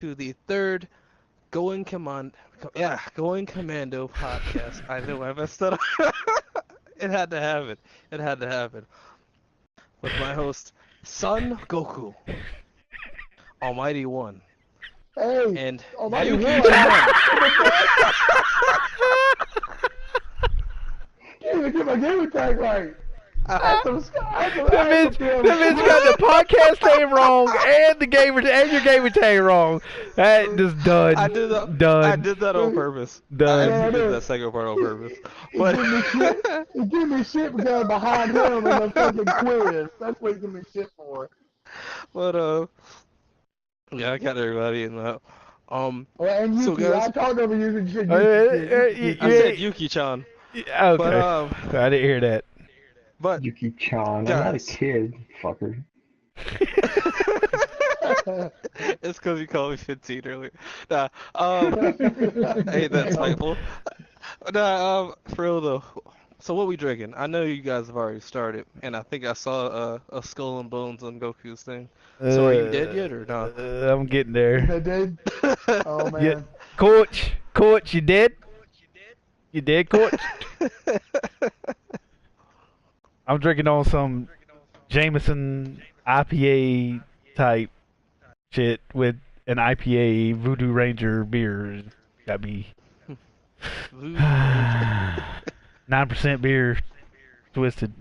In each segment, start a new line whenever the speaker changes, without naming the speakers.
to the third Going Commando podcast. I know I messed that up. It had to happen. It had to happen. With my host, Son Goku, Almighty One,
Hey,
and
Almighty
Yuki
One.
Chan.
Can't even get my gamer tag right.
That bitch got the podcast name wrong and your gamer tag wrong. That just done.
I did that.
Done.
I did that on purpose.
Done.
I actually did that second part on purpose. But
He give me shit because I'm behind him in the fucking quiz. That's what he give me shit for.
but yeah, I got everybody in that.
Well, and Yuki,
So guys,
I talked over you and shit.
I said Yuki-chan.
Okay.
But
I didn't hear that.
But
Yuki-chan,
guys.
I'm not a kid, fucker.
It's because you called me 15 earlier. Nah, I hate that title. Nah, for real though. So what we drinking? I know you guys have already started, and I think I saw a skull and bones on Goku's thing. So are you dead yet or not?
I'm getting there.
They did? Oh, man.
Yeah. Coach, you dead? You dead, Coach? I'm drinking on some Jameson IPA type shit with an IPA Voodoo Ranger beer. Got me 9% beer, twisted.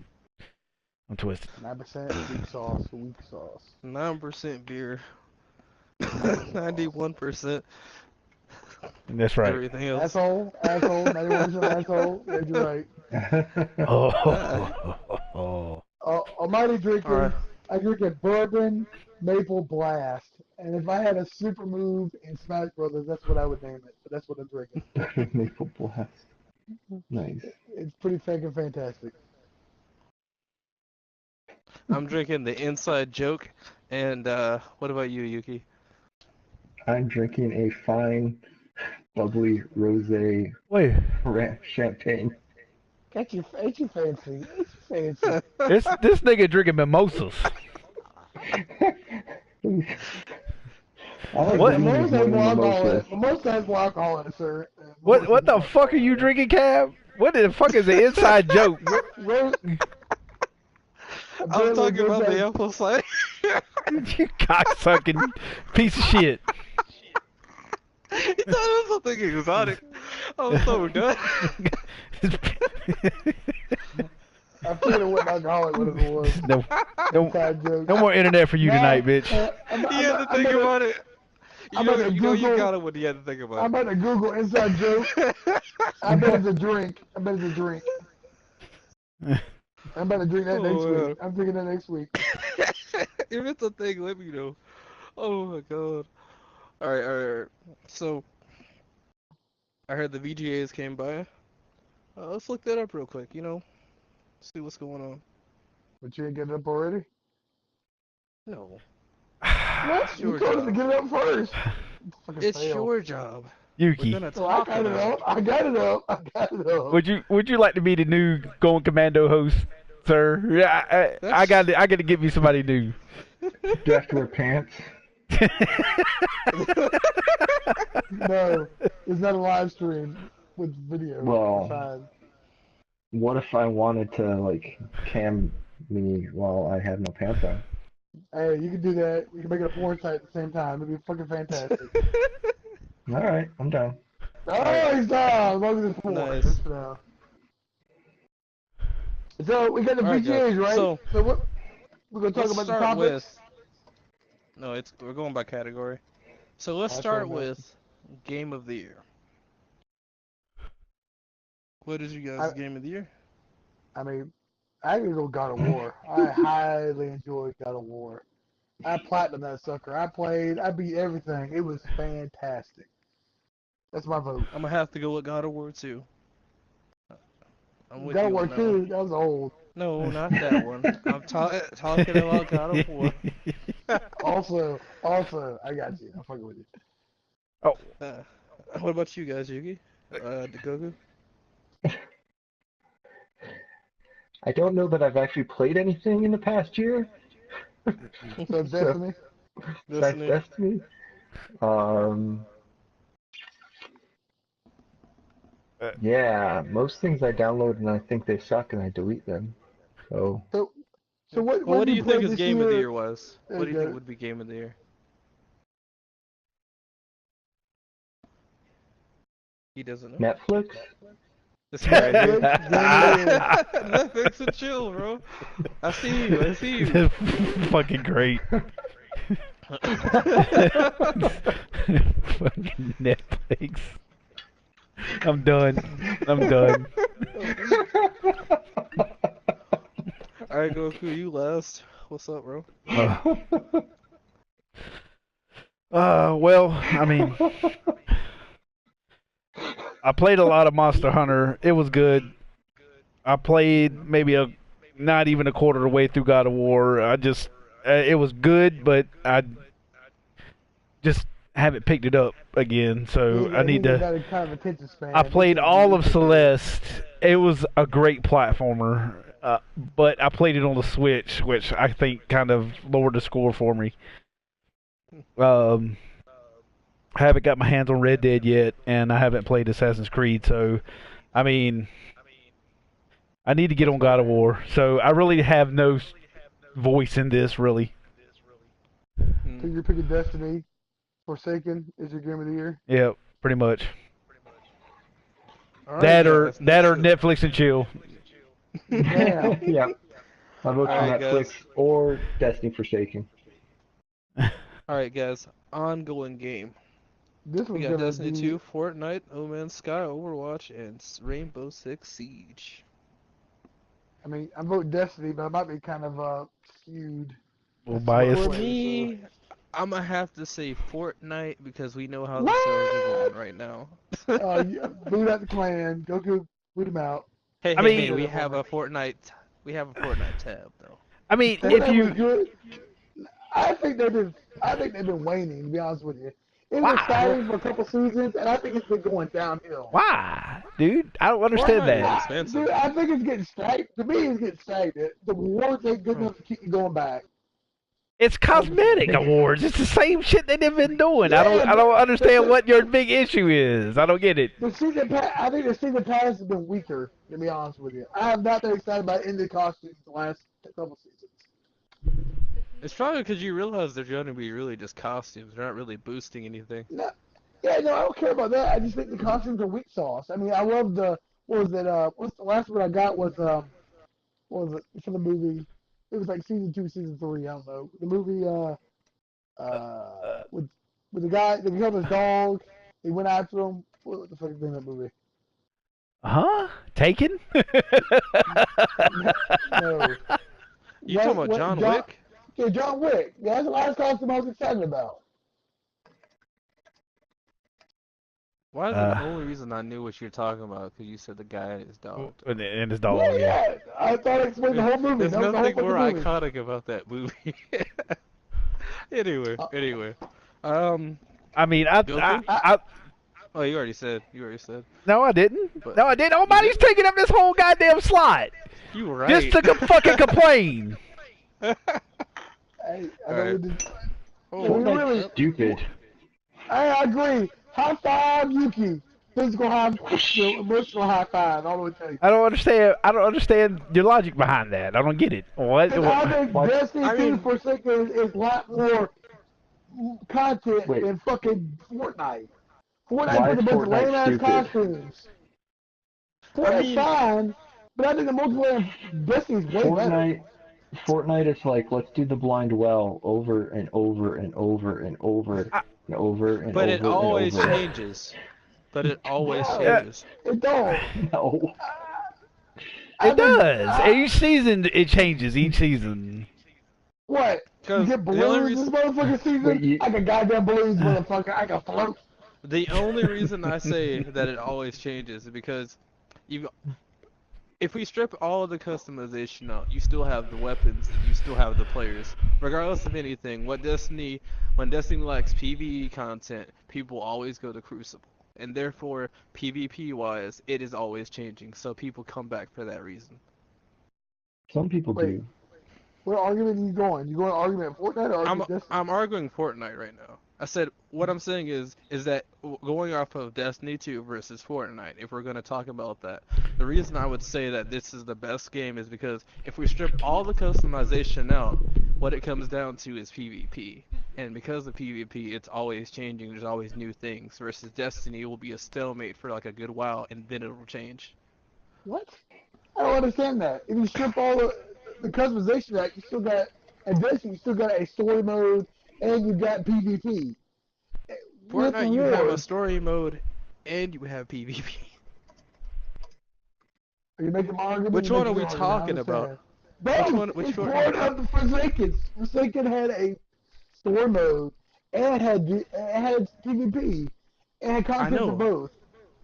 I'm twisted.
9% weak sauce.
9% beer. 91%.
That's right.
Everything else.
Asshole, 91% asshole. Yeah, you're right.
Oh.
Almighty drinking,
Alright.
I drink a bourbon maple blast. And if I had a super move in Smash Brothers, that's what I would name it. But that's what I'm drinking.
Maple Blast. Nice.
It's pretty fucking fantastic.
I'm drinking the Inside Joke. And what about you, Yuki?
I'm drinking a fine, bubbly rosé
Wait.
champagne.
Ain't you fancy?
This nigga drinking mimosas. What?
Mimosa has more alcohol in it, sir.
What the fuck are you drinking, Cab? What the fuck is the inside joke?
I'm talking about the apple cider.
You cocksucking piece of shit.
You thought it was something exotic. I'm so done.
I forget what alcoholic what it was.
No more internet for you tonight, bitch.
You had to think about it. You know you got it when you had to think about it.
I'm about to Google inside joke. I bet it's a drink. I'm about to drink that next week. I'm drinking that next week.
If it's a thing, let me know. Oh my god. Alright. So, I heard the VGAs came by. Let's look that up real quick, see what's going on.
But you ain't getting up already?
No.
What? You told us to get it up first.
It's your job.
Yuki.
I got it up.
Would you like to be the new Going Commando host, sir? Yeah, I got to get me somebody new.
Do you have to wear pants?
No, it's not a live stream with video.
Well, what if I wanted to cam me while I have no pants on?
Hey, you can do that. We can make it a porn site at the same time. It'd be fucking fantastic.
All right, I'm down.
Oh, he's down. As long as it's porn.
Nice.
So we got the VGAs, right?
So
what? We're gonna talk about the topics.
No, we're going by category. So let's start with Game of the Year. What is you guys' Game of the Year?
I mean, I can go God of War. I highly enjoyed God of War. I platinumed that sucker. I beat everything. It was fantastic. That's my vote.
I'm gonna have to go with God of War 2.
God of War 2, that was old.
No, not that one. I'm talking about God of War.
Also, I got you. I'm fucking with you.
Oh.
What about you guys, Yuki? Goku?
I don't know that I've actually played anything in the past year.
So Destiny?
Destiny? Um,
Uh,
yeah, most things I download and I think they suck and I delete them. So,
So, so
Well,
what
what
have
do
you
you think
played
his
this
game of the
year?
year was?
There
What
you
do you think
go.
would be game of the year? He doesn't know.
Netflix?
This guy right here.
Netflix game of the year.
Netflix and chill, bro. I see you. I see you.
Fucking great. Fucking Netflix. I'm done. I'm done.
All right, Goku, you last. What's up, bro?
Well, I mean, I played a lot of Monster Hunter. It was good. I played maybe not even a quarter of the way through God of War. It was good, but I just haven't picked it up again. So I need
He
to.
got a kind of attention span.
I
He
played
can't
all
he
of
can't do it.
Celeste. It was a great platformer, but I played it on the Switch, which I think kind of lowered the score for me. I haven't got my hands on Red Dead yet, and I haven't played Assassin's Creed. So, I mean, I need to get on God of War. So I really have no voice in this, really.
Hmm.
So you're picking Destiny. Forsaken is your game of the year.
Yeah, pretty much.
All right,
That
guys.
or Netflix and chill.
Damn.
Yeah, I vote for
Alright,
Netflix
guys.
or Destiny Forsaken.
All right, guys. Ongoing game.
This
We
one's
got
gonna
Destiny
be.
2, Fortnite, No Man's Sky, Overwatch, and Rainbow Six Siege.
I mean, I vote Destiny, but I might be kind of skewed.
Well,
That's what I
biased.
For
play,
me, I'm gonna have to say Fortnite because we know how the servers are
What?
going right now.
Yeah, boot out the clan. Go boot him out.
Hey,
I
hey,
He
hey!
mean,
did
We
it for
have
me.
a Fortnite. We have a Fortnite tab though.
I mean, if
Fortnite was
you
good. I think they've been. I think they've been waning. To be honest with you, it was
why,
For
exciting for a couple seasons, and I think it's been going downhill.
why, dude, I don't understand
Fortnite is
that.
expensive.
Dude, I think it's getting stagnant. To me, it's getting stagnant. The rewards ain't good
Hmm.
enough to keep you going back.
It's cosmetic awards. It's the same shit they've been doing. I
Yeah,
don't
but
understand what your big issue is. I don't get it.
the season pass. I think the season pass has been weaker. To be honest with you, I am not that excited about any of the costumes the last couple seasons.
It's probably because you realize they're going to be really just costumes. They're not really boosting anything.
No, yeah, no, I don't care about that. I just think the costumes are weak sauce. I mean, I love the what was it? What's the last one I got was what was it for the movie? It was like season 2, season 3. I don't know. The movie with the guy that killed his dog. He went after him. What the fuck is the name of that movie?
Huh? Taken?
No.
You talking about John Wick?
Yeah, John Wick. Yeah, that's the last costume I was excited about.
Why? The only reason I knew what you're talking about because you said the guy and his dog.
and his
Yeah,
dog. Yeah.
yeah. I thought it explained the whole movie.
There's
That was the whole
nothing more
fucking movie.
iconic about that movie. Anyway.
I mean,
Goku?
I
Oh, you already said.
no, I didn't.
But
No, I didn't. Nobody's taking up this whole goddamn slot
you were right.
just to fucking complain.
Hey, I know we
Alright.
did.
Oh,
We
Fortnite's
really,
stupid.
I agree. High five, Yuki. Physical high, emotional high five. All the way to you.
I don't understand. I don't understand your logic behind that. I don't get it. What?
Because I think
What?
Destiny
I
2
mean-
Forsaken is a lot more content
Wait.
than fucking Fortnite.
Why
Fortnite puts
is
a bunch of
Fortnite
lame-ass
stupid?
costumes. Fortnite's
mean-
fine, but I think the multiplayer in Destiny's way better.
Fortnite is like, let's do the blind well over and over and over and over and over and
But
over
it
and
always
over.
changes. But it always
Yeah.
changes.
It don't.
No.
I
It
think-
does. Each season, it changes. Each season.
What? You
'Cause
get
the only
balloons this
reason-
motherfucking season?
Wait,
I got goddamn balloons, motherfucker. I can float.
The only reason I say that it always changes is because if we strip all of the customization out, you still have the weapons and you still have the players. Regardless of anything, when Destiny lacks PvE content, people always go to Crucible. And therefore, PvP wise, it is always changing. So people come back for that reason.
Some people
Wait.
do.
What argument are you going? You going to argument Fortnite or argument Destiny?
I'm arguing Fortnite right now. I said what I'm saying is that going off of Destiny 2 versus Fortnite, if we're going to talk about that, the reason I would say that this is the best game is because if we strip all the customization out, what it comes down to is PvP. And because of PvP, it's always changing. There's always new things. Versus Destiny will be a stalemate for like a good while, and then it'll change.
What? I don't understand that. If you strip all the customization out, you still got addition, you still got a story mode, and you got PvP with
Fortnite, you have a
rewards.
story mode, and you have PvP.
Are you making my argument?
Which
You're
one are
making
we
your argument. I
talking about?
understand. Both.
Which
It's
Fortnite?
part of the Forsaken. Forsaken had a story mode and it had PvP and had
I
content for
know.
both.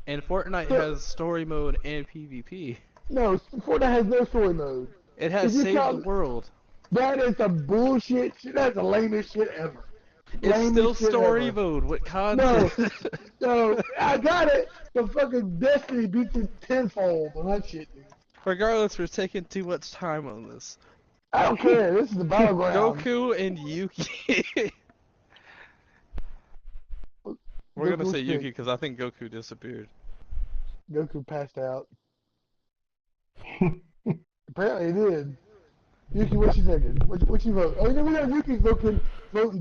And Fortnite
So
has story mode and PvP.
no, Fortnite has no story mode.
It has
If you
Save the
count,
World.
that is the bullshit shit. That's the lamest shit ever.
It's still
Lamest shit
story
ever.
mode with content.
No, no, I got it. The fucking Destiny beats it tenfold on that shit, dude.
Regardless, we're taking too much time on this.
I don't care. This is the battleground.
Goku and Yuki. We're gonna
Goku's
say Yuki
sick.
because I think Goku disappeared.
Goku passed out. Apparently he did. Yuki, what you thinking? What you vote? Oh, you know, we got Yuki voting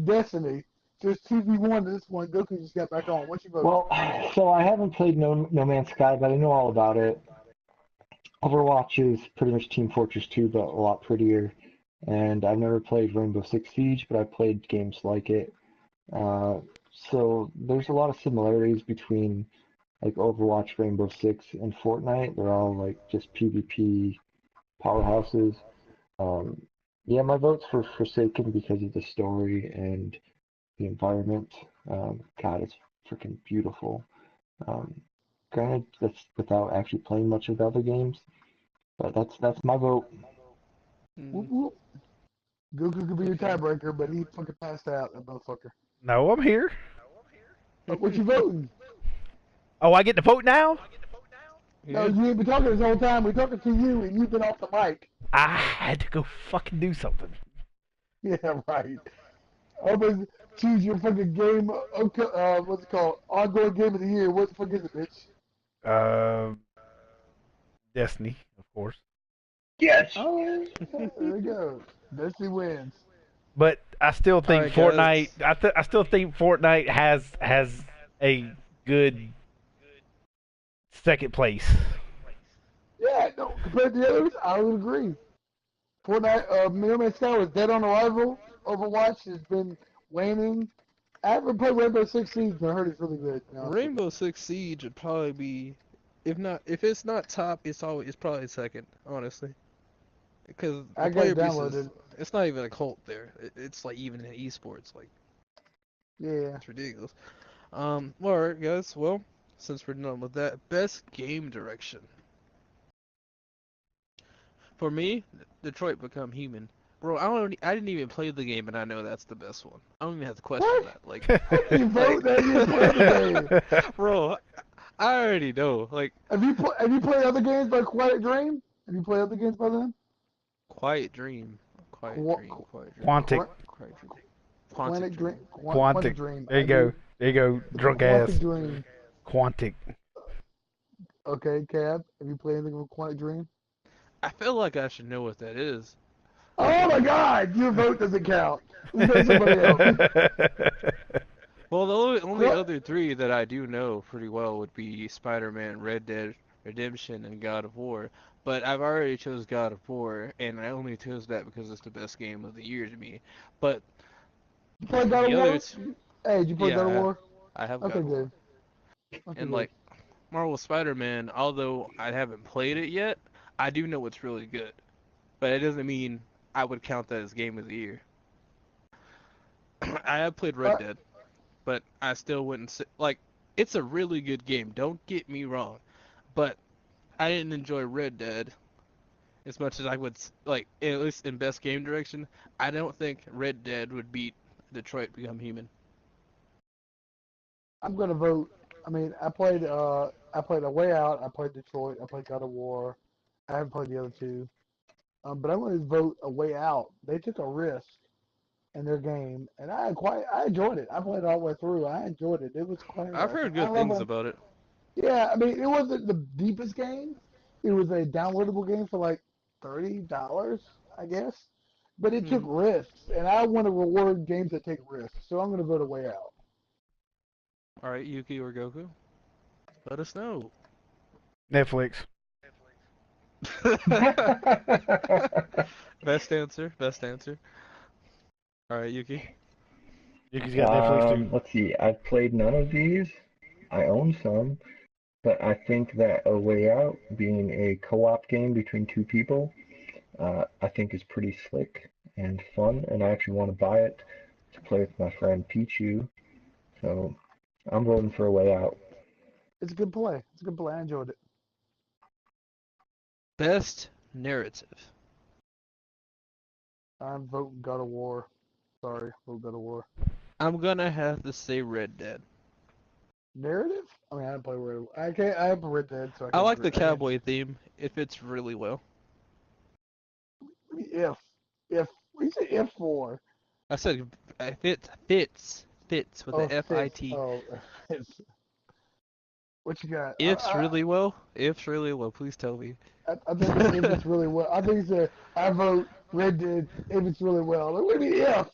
Destiny. So it's 2v1 to this one. Goku just got back on. What you vote?
Well, so I haven't played No Man's Sky, but I know all about it. Overwatch is pretty much Team Fortress 2, but a lot prettier. And I've never played Rainbow Six Siege, but I've played games like it. Uh, so there's a lot of similarities between like Overwatch, Rainbow Six, and Fortnite. They're all like just PvP powerhouses. Um, yeah, my vote's for Forsaken because of the story and the environment. God, it's freaking beautiful. Um, Granted, that's without actually playing much of the other games, but that's my vote.
Whoop,
Mm,
whoop. Goku could be your
okay.
tiebreaker, but he fucking passed out, that motherfucker.
No, I'm here.
What you voting?
Oh, I get to vote now?
No,
Yeah.
you ain't been talking this whole time. We're talking to you, and you've been off the mic.
I had to go fucking do something.
Yeah, right. Always choose your fucking game. Okay, what's it called? Ongoing game of the year. What the fuck is it, bitch?
Uh, Destiny, of course.
Yes.
Oh, there you go. Destiny wins.
But I still
All
think
right, guys.
Fortnite. I still think Fortnite has a good second place.
Yeah, no, compared to the others, I would agree. Fortnite, No Man's Sky was dead on arrival. Overwatch has been waning. I haven't played Rainbow Six Siege, but I heard it's really good. To be honest with you.
Rainbow Six Siege would probably be, if it's not top, it's probably second, honestly. Because the
I got
player
it
base is,
downloaded.
it's not even a cult there. It's like even in esports, like
Yeah.
it's ridiculous. Well, alright, guys. Well, since we're done with that, best game direction for me, Detroit Become Human. Bro, I didn't even play the game, and I know that's the best one. I don't even have to question
What?
that.
How can you
Like,
vote that you play the game?
bro, I already know. Like,
Have you played other games by Quiet Dream? Have you played other games by them?
Quiet Dream, Quiet
Qu-
Dream, Quiet Dream,
Quantic,
Quiet Dream, Quantic
Quantic Dream.
Dream.
Quantic
Quantic.
Dream.
There you
I do.
go. There you go.
The
Drunk
Quantic
ass.
Dream.
Quantic.
Okay, Cab. Have you played anything with Quantic Dream?
I feel like I should know what that is.
Oh my God! Your vote doesn't count. We vote somebody else.
Well, the only
Qu-
other three that I do know pretty well would be Spider-Man, Red Dead Redemption, and God of War. But I've already chose God of War, and I only chose that because it's the best game of the year to me. But
You play God of
the other,
War? Hey, did you play God of
yeah,
War?
I have
Okay,
God of War.
good. Okay,
And
good.
like Marvel Spider-Man, although I haven't played it yet, I do know it's really good. But it doesn't mean I would count that as game of the year. I have played Red
Uh,
Dead, but I still wouldn't say like it's a really good game. Don't get me wrong, but I didn't enjoy Red Dead as much as I would like at least in best game direction. I don't think Red Dead would beat Detroit Become Human.
I'm gonna vote. I mean, I played A Way Out. I played Detroit. I played God of War. I haven't played the other two. But I'm gonna vote A Way Out. They took a risk. in their game, and I enjoyed it. I played it all the way through. I enjoyed it. It was quite
I've
interesting.
heard
I
good
love
things
when,
about it.
yeah, I mean, it wasn't the deepest game. It was a downloadable game for like $30, I guess. But it took
Hmm.
risks, and I want to reward games that take risks. So I'm going to vote A Way Out.
All right, Yuki or Goku, let us know.
Netflix.
Best answer. Best answer. All right, Yuki.
Yuki's got Netflix too.
Let's see. I've played none of these. I own some, but I think that A Way Out, being a co-op game between two people, I think is pretty slick and fun, and I actually want to buy it to play with my friend Pichu. So I'm voting for A Way Out.
It's a good play. It's a good play. I enjoyed it.
Best narrative.
I'm voting God of War. Sorry, vote God of War.
I'm gonna have to say Red Dead.
Narrative? I mean, I didn't play Red. I can't. I have Red Dead, so I
I
can't.
like the
I can't.
cowboy theme. It fits really well.
If what do you say if for?
I said fits with
Oh,
the
fits.
FIT.
Oh, it's, what you got?
Ifs really well. Ifs really well. Please tell me.
I think it's if it's really well. I think it's a. I vote Red Dead if it's really well. Like, what do you mean if?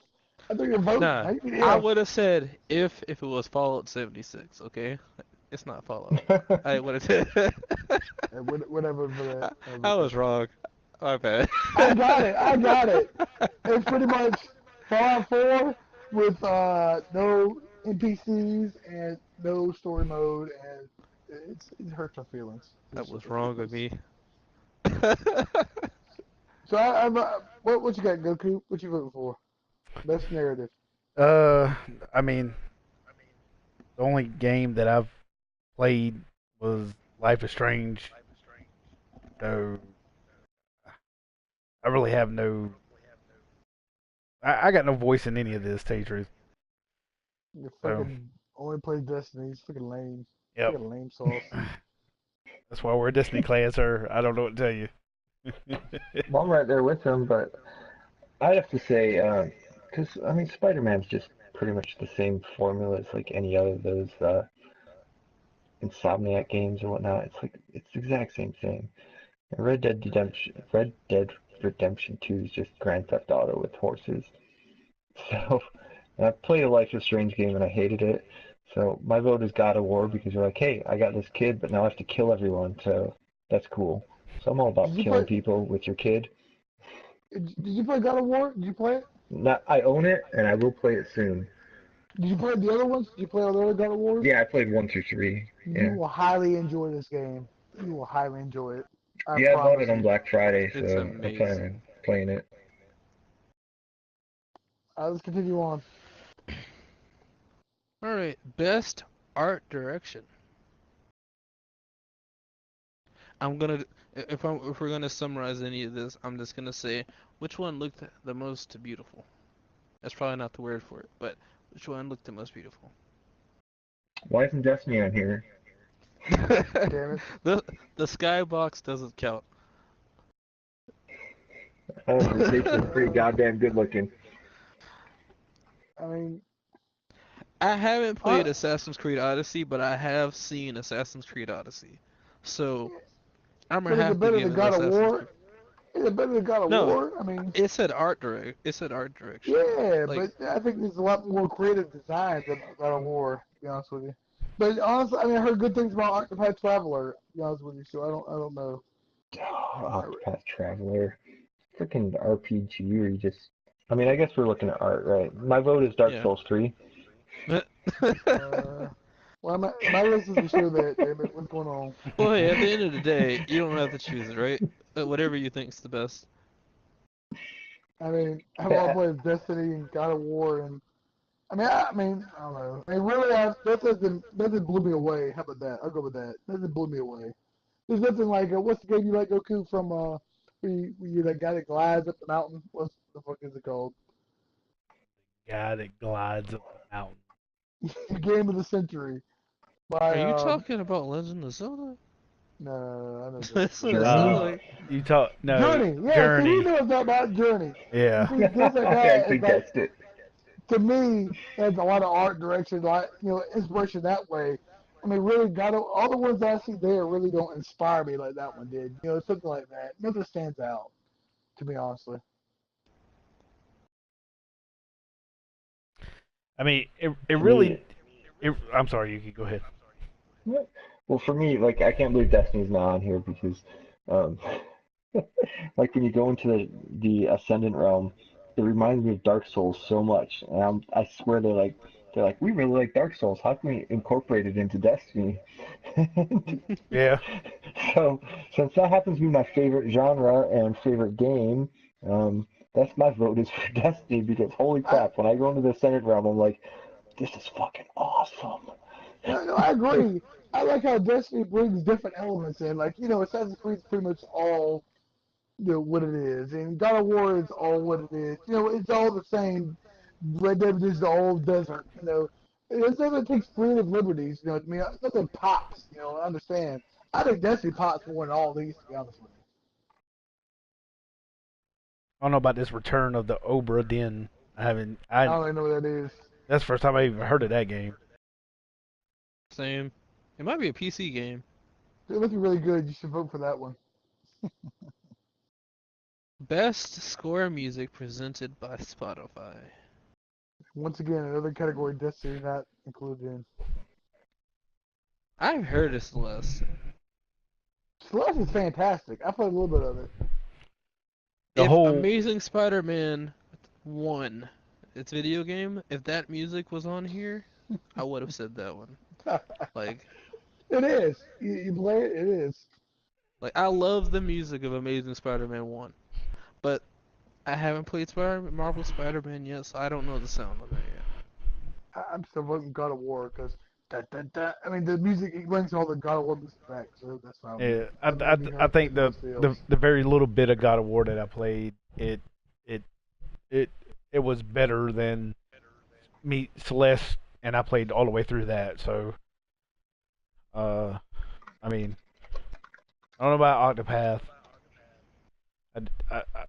I think you're voting.
Nah,
How you mean
I
if?
would have said if it was Fallout 76. Okay, it's not Fallout. I would have said.
Whatever for that.
I was wrong. My bad.
I got it. I got it. It's pretty much Fallout 4 with no NPCs and no story mode, and it hurts my feelings.
That
It's
was
just
wrong of
ridiculous.
me.
So what you got, Goku? What you voting for? Best narrative.
I mean, the only game that I've played was Life is Strange. So I really have no. I got no voice in any of this, to tell you the truth.
You
So,
fucking only play Destiny. It's fucking lame.
yep.
Fucking lame sauce.
That's why we're a Destiny class, or I don't know what to tell you.
Well, I'm right there with him, but I have to say, because I mean, Spider-Man's just pretty much the same formula as like any other of those Insomniac games or whatnot. It's like it's the exact same thing. And Red Dead Redemption 2 is just Grand Theft Auto with horses. So, and I played a Life is Strange game and I hated it. So my vote is God of War because you're like, hey, I got this kid, but now I have to kill everyone. So that's cool. So I'm all
Did
about
you
killing
play?
people with your kid.
Did you play God of War? Did you play it?
Not, I own it and I will play it soon.
Did you play the other ones? Did you play all the other God of Wars?
Yeah, I played 1 through 3.
You
Yeah.
will highly enjoy this game. You will highly enjoy it. I
Yeah, I bought it
promise
on
you.
Black Friday,
It's
so I plan on
amazing.
playing it.
Let's continue on.
All right, best art direction. I'm gonna if we're gonna summarize any of this, I'm just gonna say which one looked the most beautiful. That's probably not the word for it, but which one looked the most beautiful?
Why isn't Destiny on here?
Damn it.
The skybox doesn't count.
Oh, the face is pretty goddamn good looking.
I mean,
I haven't played
uh,
Assassin's Creed Odyssey, but I have seen Assassin's Creed Odyssey. So I'm gonna
but is it
have to
better
give
than
it
God of
Assassin's Creed.
War? Is it better than God of
No,
War? I mean,
it said art direct. It said art direction.
yeah,
Like,
but I think there's a lot more creative design than God of War, to be honest with you. But honestly, I mean, I heard good things about Octopath Traveler, to be honest with you, so I don't know.
Oh, Octopath Traveler. Freaking RPG where you just... I mean, I guess we're looking at art, right? My vote is Dark
yeah.
Souls 3.
Well, my list doesn't show that, damn it. What's going on?
Well, hey, at the end of the day, you don't have to choose it, right? Whatever you think's the best.
I mean, I've all played Destiny and God of War, and I don't know. I mean, really, nothing blew me away. How about that? I'll go with that. Nothing blew me away. There's nothing like what's the game you like, Goku, from where you that guy that glides up the mountain? What the fuck is it called?
Guy that glides up the mountain.
Game of the Century by
Are you talking about Legend of Zelda?
no, I know
That's what it
Journey?
sounds like.
You talk no
Journey. Yeah,
Journey.
so you know it's about Journey.
Yeah.
You see, there's a
I
guy.
actually
It's like
guessed it.
to me, it has a lot of art direction, like inspiration that way. I mean, really, God, all the ones I see there really don't inspire me like that one did. Something like that. Nothing stands out, to be honestly.
I mean, it
To
really.
me,
I'm sorry, Yuki. Go ahead.
well, for me, like I can't believe Destiny's not on here because, um, like when you go into the Ascendant realm, it reminds me of Dark Souls so much, and I swear they're like we really like Dark Souls. How can we incorporate it into Destiny?
Yeah.
So since that happens to be my favorite genre and favorite game, that's my vote is for Destiny because holy
I,
crap, when I go into the Ascendant realm, I'm like, this is fucking awesome.
no, I agree. I like how Destiny brings different elements in. Like, Assassin's Creed's pretty much all what it is, and God of War is all what it is. It's all the same. Red Dead is the old desert. It's nothing that takes creative liberties. I mean, nothing pops. I understand. I think Destiny pops more than all these, to be honest with you.
I don't know about this Return of the Obra Dinn. I haven't.
I
I
don't even know what that is.
That's the first time I even heard of that game.
Same. It might be a PC game.
They're looking really good. You should vote for that one.
Best score music presented by Spotify.
Once again, another category Destiny not included in.
I've heard of Celeste.
Celeste is fantastic. I played a little bit of it.
The
If
whole
Amazing Spider-Man 1, its video game, if that music was on here, I would have said that one. Like,
It is. You play it, it is.
I love the music of Amazing Spider-Man 1, but I haven't played Marvel Spider-Man yet, so I don't know the sound of that yet.
I'm still voting God of War because I mean, the music it brings all the God of War music back, so that's fine.
yeah,
Doesn't make me
I
hurt
think
anybody else.
the very little bit of God of War that I played, it it it was better than me Celeste, and I played all the way through that. So, I mean, I don't know about Octopath. I, I, I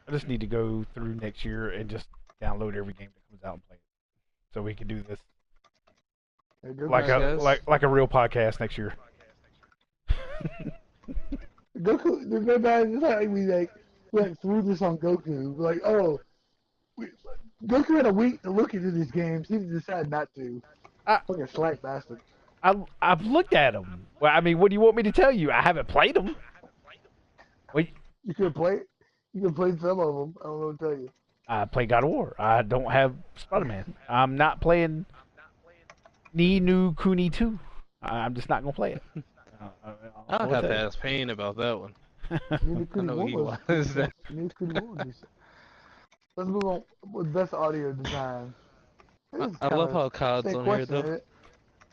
I just need to go through next year and just download every game that comes out and play it, so we can do this
Hey, good
like
Alright,
man.
a
guys.
like a real podcast next year.
Goku, the good man, it's like we went through this on Goku. Like, oh, we, Goku had a week to look into these games. He decided not to.
I,
Fucking slack bastard.
I've looked at them. Well, I mean, what do you want me to tell you? I haven't played them. Wait,
You could play. You could play some of them. I don't know what to tell you.
I play God of War. I don't have Spider-Man. I'm not playing Ni no Kuni 2. I'm just not gonna play it. I
I'll
don't know what
have
to
to
tell
ask Payne about that one.
Nino
I
Kuni
know
1
he
was
was.
decent. Nino Kuni 1 was decent. Let's move on with best audio design. This is
I
kind
love
of
how COD's
same
on here
question,
though.
ain't it?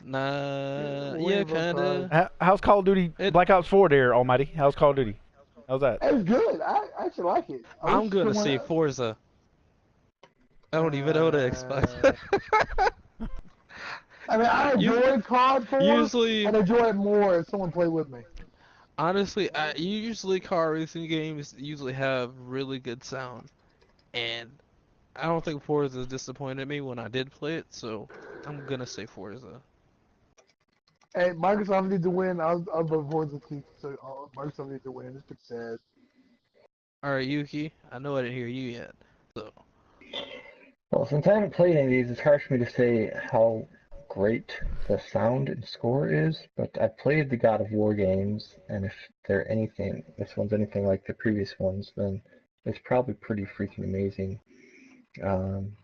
Nah,
We
yeah,
ain't vote COD.
kinda.
How's Call of Duty
It.
Black Ops 4 there, Almighty? How's Call of Duty? How's that?
It's good. I actually like it. I wish
I'm gonna
someone.
say Forza. I don't even know what to expect.
Uh, I mean, I
You
enjoy COD 4.
usually,
I'd enjoy it more if someone played with me.
honestly, usually car racing games usually have really good sound, and I don't think Forza disappointed me when I did play it, so I'm gonna say Forza.
Hey, Microsoft needs to win. I'll vote for the team. So Microsoft needs to win. It's pretty sad.
All right, Yuki, I know I didn't hear you yet, so
Well, since I haven't played any of these, it's hard for me to say how great the sound and score is, but I've played the God of War games, and if this one's anything like the previous ones, then it's probably pretty freaking amazing. Um,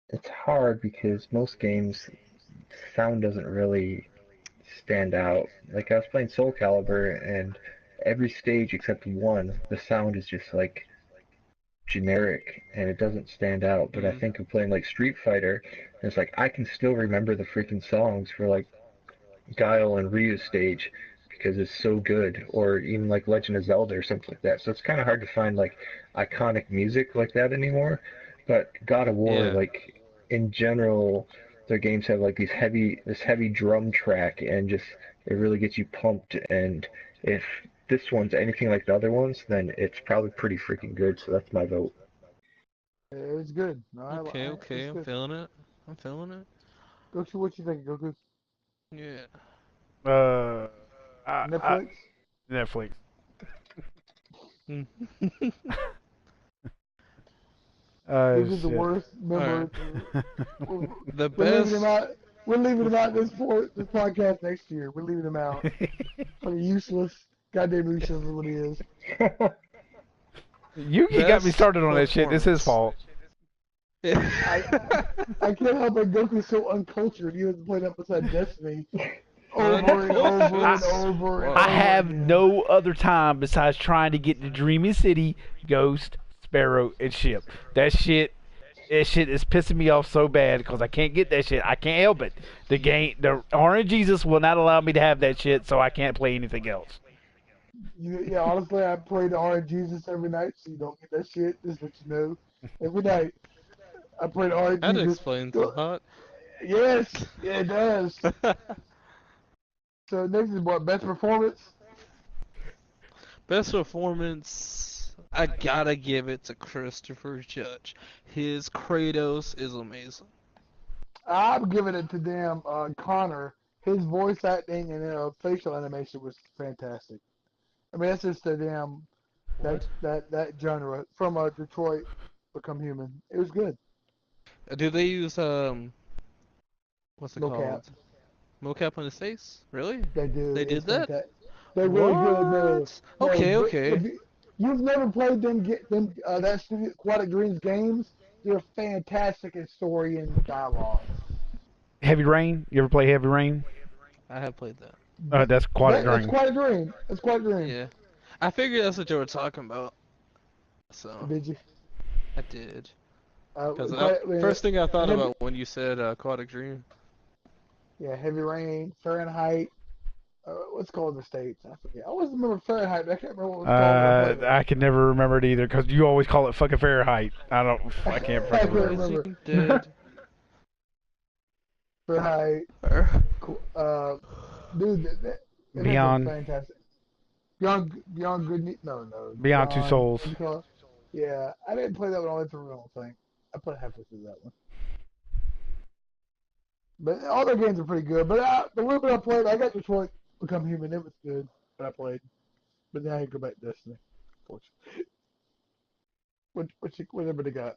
it's hard because most games, sound doesn't really stand out. Like I was playing Soul Calibur, and every stage except one, the sound is just like generic and it doesn't stand out. But I
mm,
think of playing like Street Fighter, and it's like I can still remember the freaking songs for like Guile and Ryu's stage because it's so good, or even like Legend of Zelda or something like that. So it's kind of hard to find like iconic music like that anymore. But God of War,
yeah.
like in general, their games have like this heavy drum track, and just it really gets you pumped. And if this one's anything like the other ones, then it's probably pretty freaking good. So that's my vote.
It was good. No,
Okay, okay,
it's
I'm
good.
feeling it. I'm feeling it.
Goku, what you think, Goku?
Yeah.
Uh, I
Netflix?
Netflix.
Goku's the
Shit.
worst
Alright.
member. We're,
The
we're leaving him
best.
out. We're leaving him out this podcast next year. We're leaving him out. Fucking useless. Goddamn useless is what he is.
Yuki got me
Best
started on that shit. It's his
performance.
fault.
I can't help it. Goku's so uncultured. He hasn't played up beside Destiny
Well,
over and over and
Netflix.
over and
Whoa.
I
over
have
again.
no other time besides trying to get to Dreamy City, Ghost, Sparrow, and Ship. That shit is pissing me off so bad because I can't get that shit. I can't help it. The Orange Jesus will not allow me to have that shit, so I can't play anything else.
Yeah, honestly, I play the Orange Jesus every night, so you don't get that shit. Just let you know. Every night, I play the Orange
That
Jesus.
explains a lot.
Yes, yeah, it does. So next is what, best performance?
Best performance. I gotta give it to Christopher Judge. His Kratos is amazing.
I'm giving it to damn Connor. His voice acting and facial animation was fantastic. I mean, that's just the damn that genre from Detroit Become Human. It was good.
Do they use what's it
No cap.
called? Mocap on his face? Really?
They do.
They
It's
did that?
fantastic. They're really good. No,
What?
no.
Okay,
If
okay.
you've never played them that Studio Aquatic Dreams games, they're fantastic in story and dialogue.
Heavy Rain? You ever play Heavy Rain?
I have played that.
That's Aquatic
That's
Dream.
quite a dream. That's quite a dream.
Yeah. I figured that's what you were talking about. So,
Did you?
I did. Because
Quite,
first thing I thought
heavy,
about when you said Aquatic Dream.
yeah, Heavy Rain, Fahrenheit. What's it called in the States? I forget. I always remember Fahrenheit, but I can't remember what it was called when I played it.
I can never remember it either because you always call it fucking Fahrenheit. I can't
I
fucking
can't
remember.
remember.
Dead.
Fahrenheit. Dude, that
Beyond
fantastic. Beyond Good Ne- No, no.
Beyond Two Souls.
What do you call it? Yeah, I didn't play that one all the way through, I don't think. I played halfway through that one. But all their games are pretty good. But the little bit I played, I got Detroit Become Human. It was good, but I played. But now I can go back to Destiny. Unfortunately. What everybody got?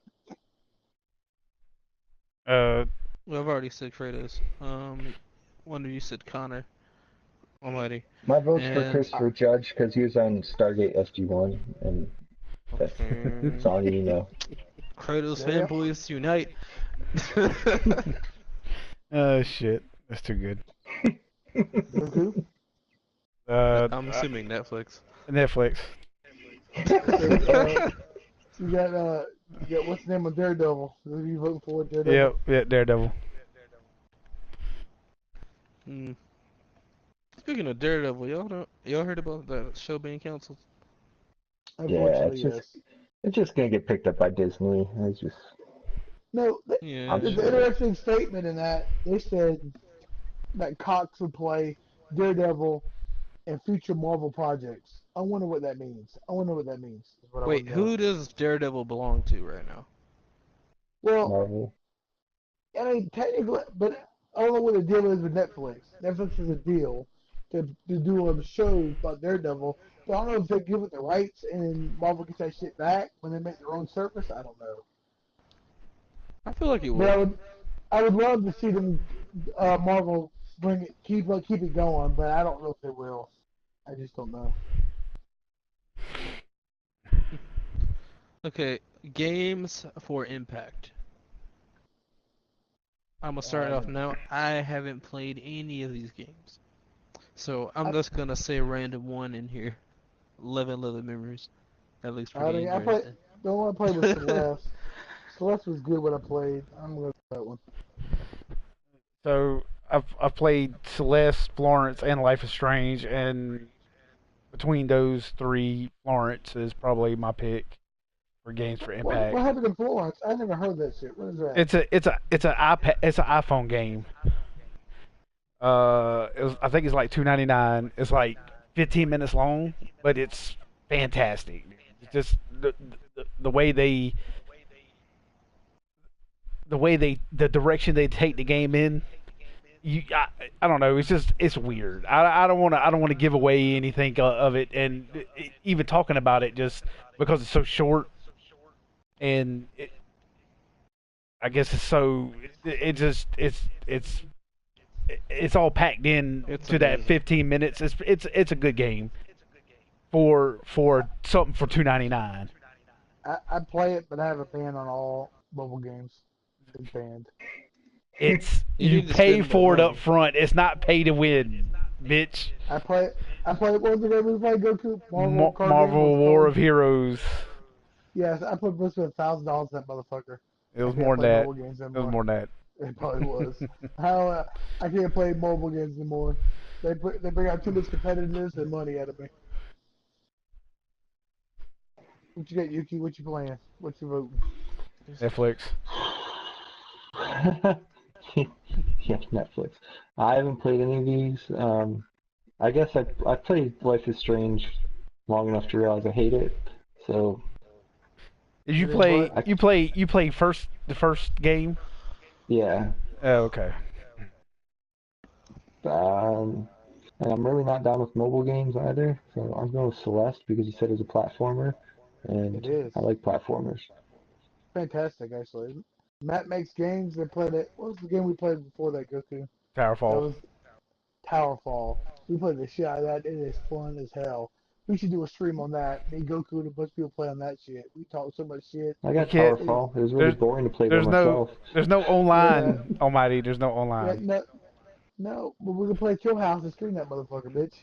Uh,
Well, I've already said Kratos. One of you said Connor Almighty.
My vote's for
And
Christopher Judge because he was on Stargate SG-1, and that's all you know.
Kratos
Yeah.
fanboys unite.
shit, that's too good.
Goku?
I'm assuming Netflix.
Netflix.
You got what's the name of Daredevil? Who are you voting for? Daredevil?
Yeah, Daredevil.
Hmm. Speaking of Daredevil, y'all heard about that show being canceled?
Unfortunately,
it's just gonna get picked up by Disney. It's just
No,
Yeah.
I'm
there's an
sure.
interesting statement in that. They said that Cox would play Daredevil in future Marvel projects. I wonder what that means. I wonder what that means. Is what I
Wait,
wanna know.
who does Daredevil belong to right now?
Well,
Marvel.
I mean, technically, but I don't know what the deal is with Netflix. Netflix has a deal to do a show about Daredevil. But I don't know if they give it the rights and Marvel gets that shit back when they make their own service. I don't know.
I feel like it
But
would.
I would love to see them Marvel keep it going, but I don't know if they will. I just don't know.
Okay, games for Impact. I'm gonna start off now. I haven't played any of these games. So I'm just gonna say a random one in here. 11 Memories. That looks
I
pretty
mean, I played.
interesting.
The one I played was Celeste. Celeste was good when I played. I'm gonna go with that one.
So I've played Celeste, Florence, and Life is Strange, and between those three, Florence is probably my pick for games for Impact.
What happened to Florence? I never heard that shit. What is that?
It's an iPhone game. I think it's like $2.99. It's like 15 minutes long, but it's fantastic. It's just the way they the way the direction they take the game in. I don't know. It's weird. I don't want to give away anything of it, and even talking about it just because it's so short, and I guess it's so it just it's all packed in
It's
to that
amazing.
15 minutes. It's a good game for something for $2.99.
I play it, but I have a ban on all mobile games. It's banned.
It's
You
you
need to
pay
spend more
for it up
money.
front. It's not pay to win, bitch.
I play. What was the game we played? Goku Marvel card game. What's
Marvel
it
War
called?
of Heroes.
Yes, I put close to $1,000 in that motherfucker.
It
I
was
can't
more
play
than that.
mobile games
It was
anymore.
more than that.
It probably was. How I can't play mobile games anymore. They bring out too much competitiveness and money out of me. What you got, Yuki? What you playing? What you voting?
Netflix.
Yes, Netflix. I haven't played any of these. I guess I played Life is Strange long enough to realize I hate it. So
Did you
It is
play?
what?
You play the first game?
yeah,
Oh, okay.
um, and I'm really not down with mobile games either. So I'm going with Celeste because you said it was a platformer,
It
and
is
I like platformers.
fantastic, actually. Matt makes games. They played it. What was the game we played before that, Goku? That
Towerfall.
was Towerfall. We played the shit out of that. It is fun as hell. We should do a stream on that. Me, Goku, and a bunch of people play on that shit. We talk so much shit.
I
You
got
can't.
It,
Towerfall. It was really
There's
boring to play by myself.
there's no
yeah,
online. Almighty. There's no
yeah,
online.
no, no. But we can play Kill House and stream that motherfucker, bitch.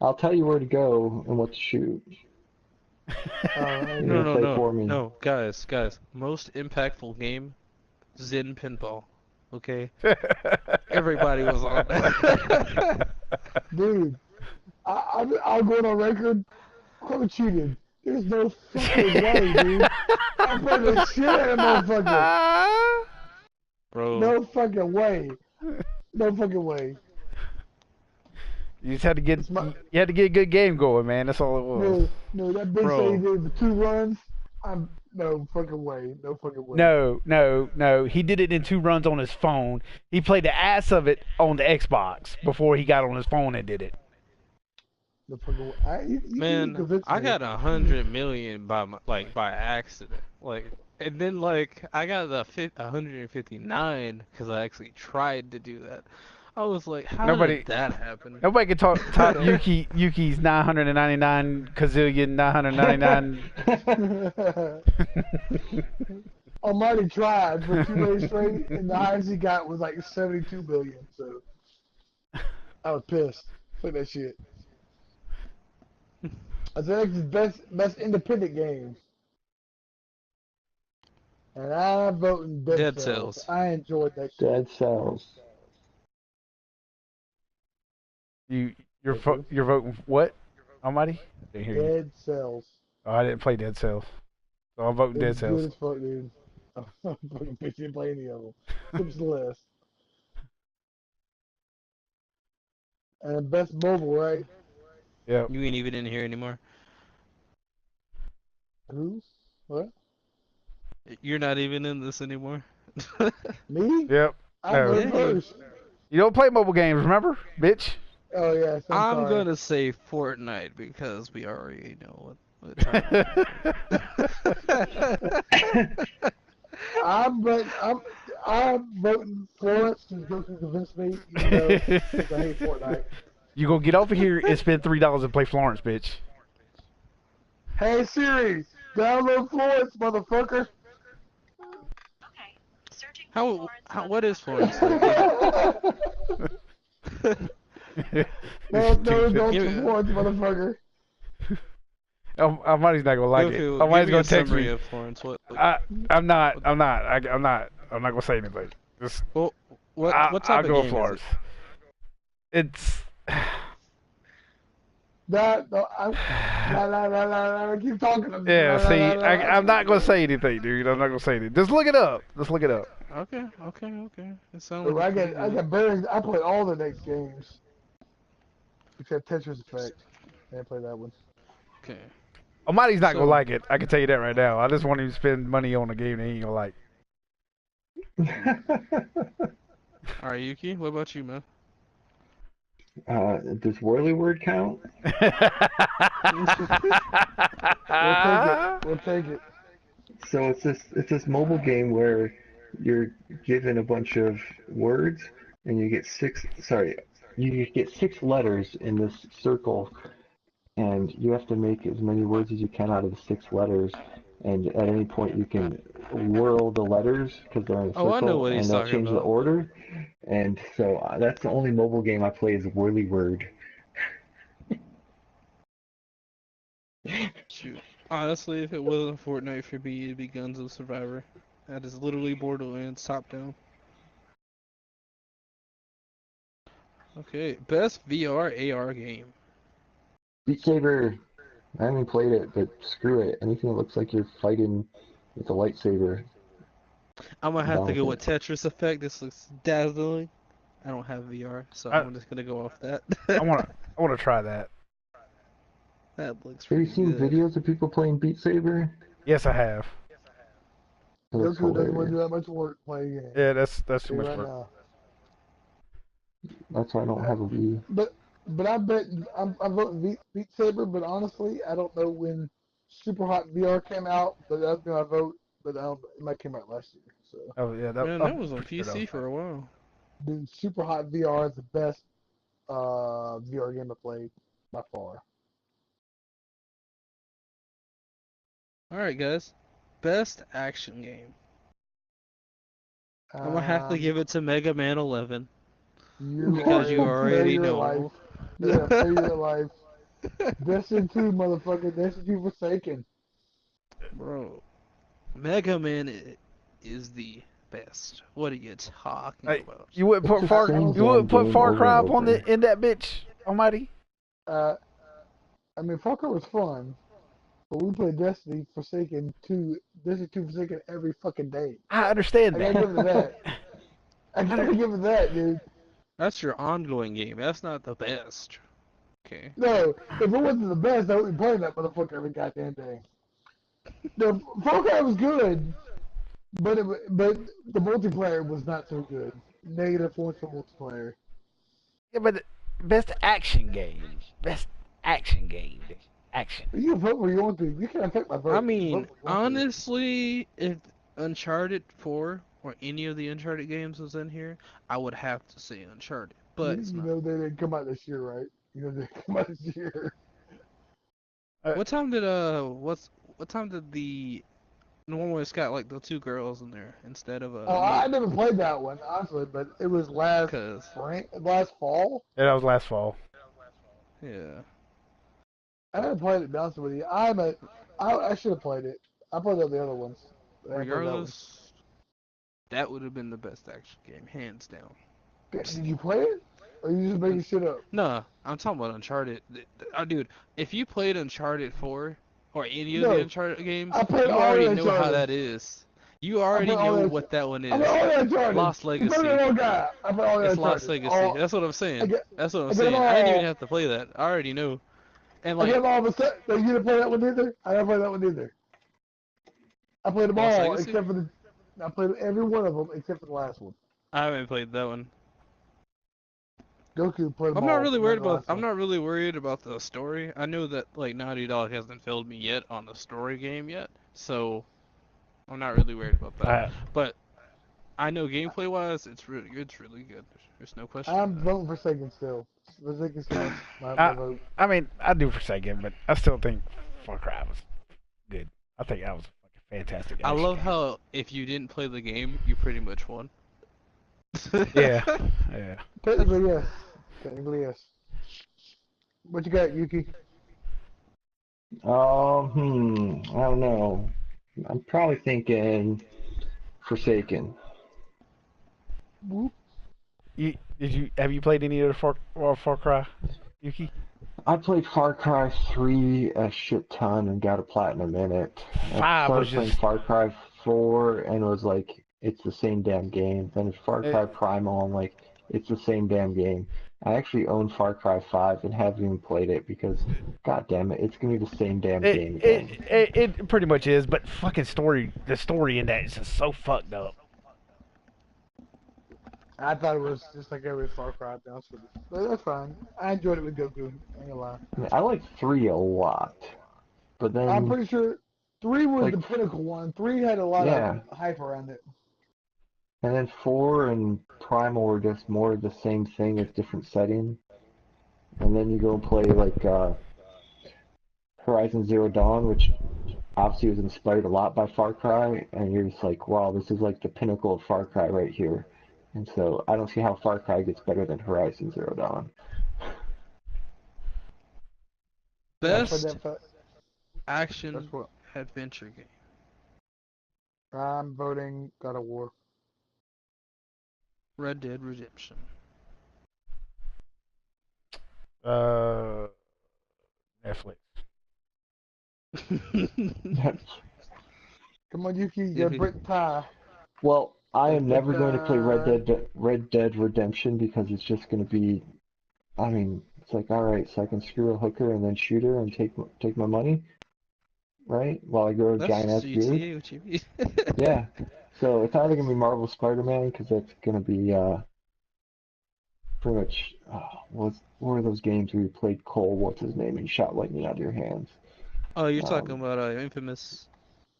I'll tell you where to go and what to shoot.
Okay.
You're
No,
gonna
no,
play
no,
for me.
no, guys. Most impactful game, Zen Pinball. Okay, everybody was on that.
Dude, I'll go on record. I cheated. There's no fucking way, dude. I played the shit out of motherfucker.
Bro,
No fucking way. No fucking way.
You just had to get
It's my,
you had to get a good game going, man. That's all it was.
no, that bitch
Bro.
say he did the 2 runs. I'm no fucking way. No fucking way.
No. He did it in 2 runs on his phone. He played the ass of it on the Xbox before he got on his phone and did it.
No fucking way. You
man,
convinced
I
me.
got 100 million by accident. And then I got the 159 because I actually tried to do that. I was like, how
Nobody-
did that happen?
Nobody can top Yuki's 999 gazillion 999.
Almighty tried for 2 days straight, and the highest he got was like 72 billion. So I was pissed. Fuck that shit. I think it's best independent game, and I'm voting
Dead
Cells.
Cells.
I enjoyed that shit.
Dead Cells.
You're voting what? Almighty? Didn't hear you.
Dead Cells.
Oh, I didn't play Dead Cells, so I'm voting Dead
It's good
Cells.
as fuck, dude. I'm fucking bitch didn't play any of them. Skips the list. And best mobile, right?
Yep.
You ain't even in here anymore.
Who? What?
You're not even in this anymore.
Me?
Yep.
I'm
No.
voting first.
You don't play mobile games, remember, bitch?
Oh yes, I'm sorry.
gonna say Fortnite because we already know what time.
I'm voting Florence because Goku convinced me, even though 'cause I hate Fortnite.
You gonna get over here and spend $3 and play Florence, bitch?
Hey Siri, download Florence, motherfucker.
What is Florence?
No, don't
Give
to
me-
Florence, motherfucker.
Almighty's not gonna like it.
Goku,
Almighty's
give me
gonna
a
text
summary
me.
of Florence.
I'm not gonna say anything. Just,
Well, what
I'll
type
go
of
with
game
Florence.
is
It's
Keep talking.
yeah. See, I'm not gonna say anything, dude. I'm not gonna say anything. Just look it up.
it? Okay. It sounds
Bro,
like
I got bearings. I play all the next games except Tetris Effect. I didn't play that one.
okay.
Amadi's not
So-
gonna like it. I can tell you that right now. I just want him to spend money on a game that he ain't gonna like.
All right, Yuki, what about you, man?
Does Whirly Word count?
We'll take it.
So it's this mobile game where you're given a bunch of words and you get six letters in this circle, and you have to make as many words as you can out of the 6 letters, and at any point you can whirl the letters because they're in a
Oh, I know
circle
what
and
he's
they'll
talking
change the
about.
order. And so that's the only mobile game I play is Whirly Word.
Shoot. Honestly, if it wasn't Fortnite for me, it'd be Guns of Survivor. That is literally Borderlands top down. Okay, best VR AR game.
Beat Saber. I haven't played it, but screw it. Anything that looks like you're fighting with a lightsaber.
I'm gonna have to
Down
go
with
with Tetris Effect. This looks dazzling. I don't have VR, so
I-
I'm just gonna go off that.
I wanna try that.
That looks
Have you
pretty
seen
good.
videos of people playing Beat Saber?
Yes, I have.
That's
Goku doesn't want to
hilarious.
do that much work playing games.
Yeah, that's too
See,
much
right
work.
now.
That's why I don't have a Wii.
But I bet I'm voting Beat Saber. But honestly, I don't know when Super Hot VR came out. But that's gonna vote. But I don't, it might came out last year. So
Oh yeah,
Man, that was on
pretty sure
PC
that
for a while.
dude, Super Hot VR is the best VR game I played by far.
Alright, guys. Best action game. I'm gonna have to give it to Mega Man 11 because you already know.
Life. Yeah, pay your life. Destiny 2, motherfucker. Destiny 2 Forsaken.
Bro, Mega Man is the best. What are you talking
Hey,
about?
You wouldn't put Far
Same
you wouldn't
damn
put
game
Far
over
Cry
and
up on
over.
in that bitch, Almighty.
I mean, Far Cry was fun, but we played Destiny 2 Forsaken every fucking day.
I understand
I gotta
that.
give it that. I gotta give it that, dude.
That's your ongoing game. That's not the best. Okay.
No, if it wasn't the best, I wouldn't be playing that motherfucker every goddamn day. The Far Cry was good, but the multiplayer was not so good. Negative points for multiplayer.
Yeah, but best action game. Best action game. Action.
You can vote where you want to. You can't affect my vote.
I
Vote
mean,
where you want to.
honestly, if Uncharted 4 or any of the Uncharted games was in here, I would have to say Uncharted. But it's
you
not.
know they didn't come out this year, right? You know they didn't come out this year.
What time did the one where it's got like the two girls in there instead of
Oh, I never played that one, honestly, but it was last
Cause
fall.
Yeah, that was last fall.
yeah.
I haven't played it, to be honest with you. I should have played it. I played all the other ones. I haven't played that one.
Regardless, that would have been the best action game, hands down.
Did you play it? Or are you just making shit up?
No, I'm talking about Uncharted. Dude, if you played Uncharted 4 or any of
No,
the Uncharted games,
I played
you
all
already
the
know how
Uncharted.
that is. You already
played all
know
the-
what that one is.
I played all the Uncharted.
Lost
You
Legacy.
played the wrong guy. I played all the
It's
Uncharted.
Lost Legacy.
All,
That's what I'm saying.
I get-
That's what I'm
I get
saying.
them
I didn't even
all.
have to play that. I already know. And
I
like
get all of a sudden. You didn't play that one either? I didn't play that one either. I played them
Lost
all
Legacy?
except for the. I played every one of them except for the last one.
I haven't played that one.
Goku played them
I'm
all.
not really
but
worried
the
about.
last
I'm
one.
not really worried about the story. I know that like Naughty Dog hasn't failed me yet on the story game yet, so I'm not really worried about that. But I know gameplay wise, it's really good. There's no question.
I'm
about that.
voting for Forsaken still. Forsaken still. My vote.
I mean, I do Forsaken, but I still think Far Cry was good. I think that was fucking fantastic.
I
action
love
game.
how if you didn't play the game, you pretty much won.
Yeah, yeah.
Technically yes. Technically yes. What you got, Yuki?
I don't know. I'm probably thinking Forsaken.
Whoop.
Have you played any of the Far Cry, Yuki?
I played Far Cry 3 a shit ton and got a platinum in it. I
5
started
was
playing
just
Far Cry 4 and was like, it's the same damn game. Then Far
Eh.
Cry Primal, I'm like, it's the same damn game. I actually own Far Cry 5 and haven't even played it because, god damn it, it's gonna be the same damn game again.
It pretty much is, but fucking the story in that is just so fucked up.
I thought it was just like every Far Cry, to be honest with you. But that's fine. I enjoyed it with Goku. I ain't gonna lie.
I mean, I like 3 a lot, but then
I'm pretty sure 3 was
like,
the pinnacle one. 3 had a lot
yeah.
of hype around it.
And then 4 and Primal were just more of the same thing with different setting. And then you go and play like Horizon Zero Dawn, which obviously was inspired a lot by Far Cry, and you're just like, wow, this is like the pinnacle of Far Cry right here. And so I don't see how Far Cry gets better than Horizon Zero Dawn.
Best action adventure game.
I'm voting God of War.
Red Dead Redemption.
Netflix.
Come on, Yuki, you're brick tie.
Well, I am never going to play Red Dead Redemption because it's just going to be, I mean, it's like, all right, so I can screw a hooker and then shoot her and take my money, right? While I grow a giant ass beard.
What you mean?
Yeah. So it's either going to be Marvel Spider-Man because that's going to be pretty much what were those games where you played Cole, what's his name, and you shot lightning out of your hands?
Oh, you're talking about Infamous.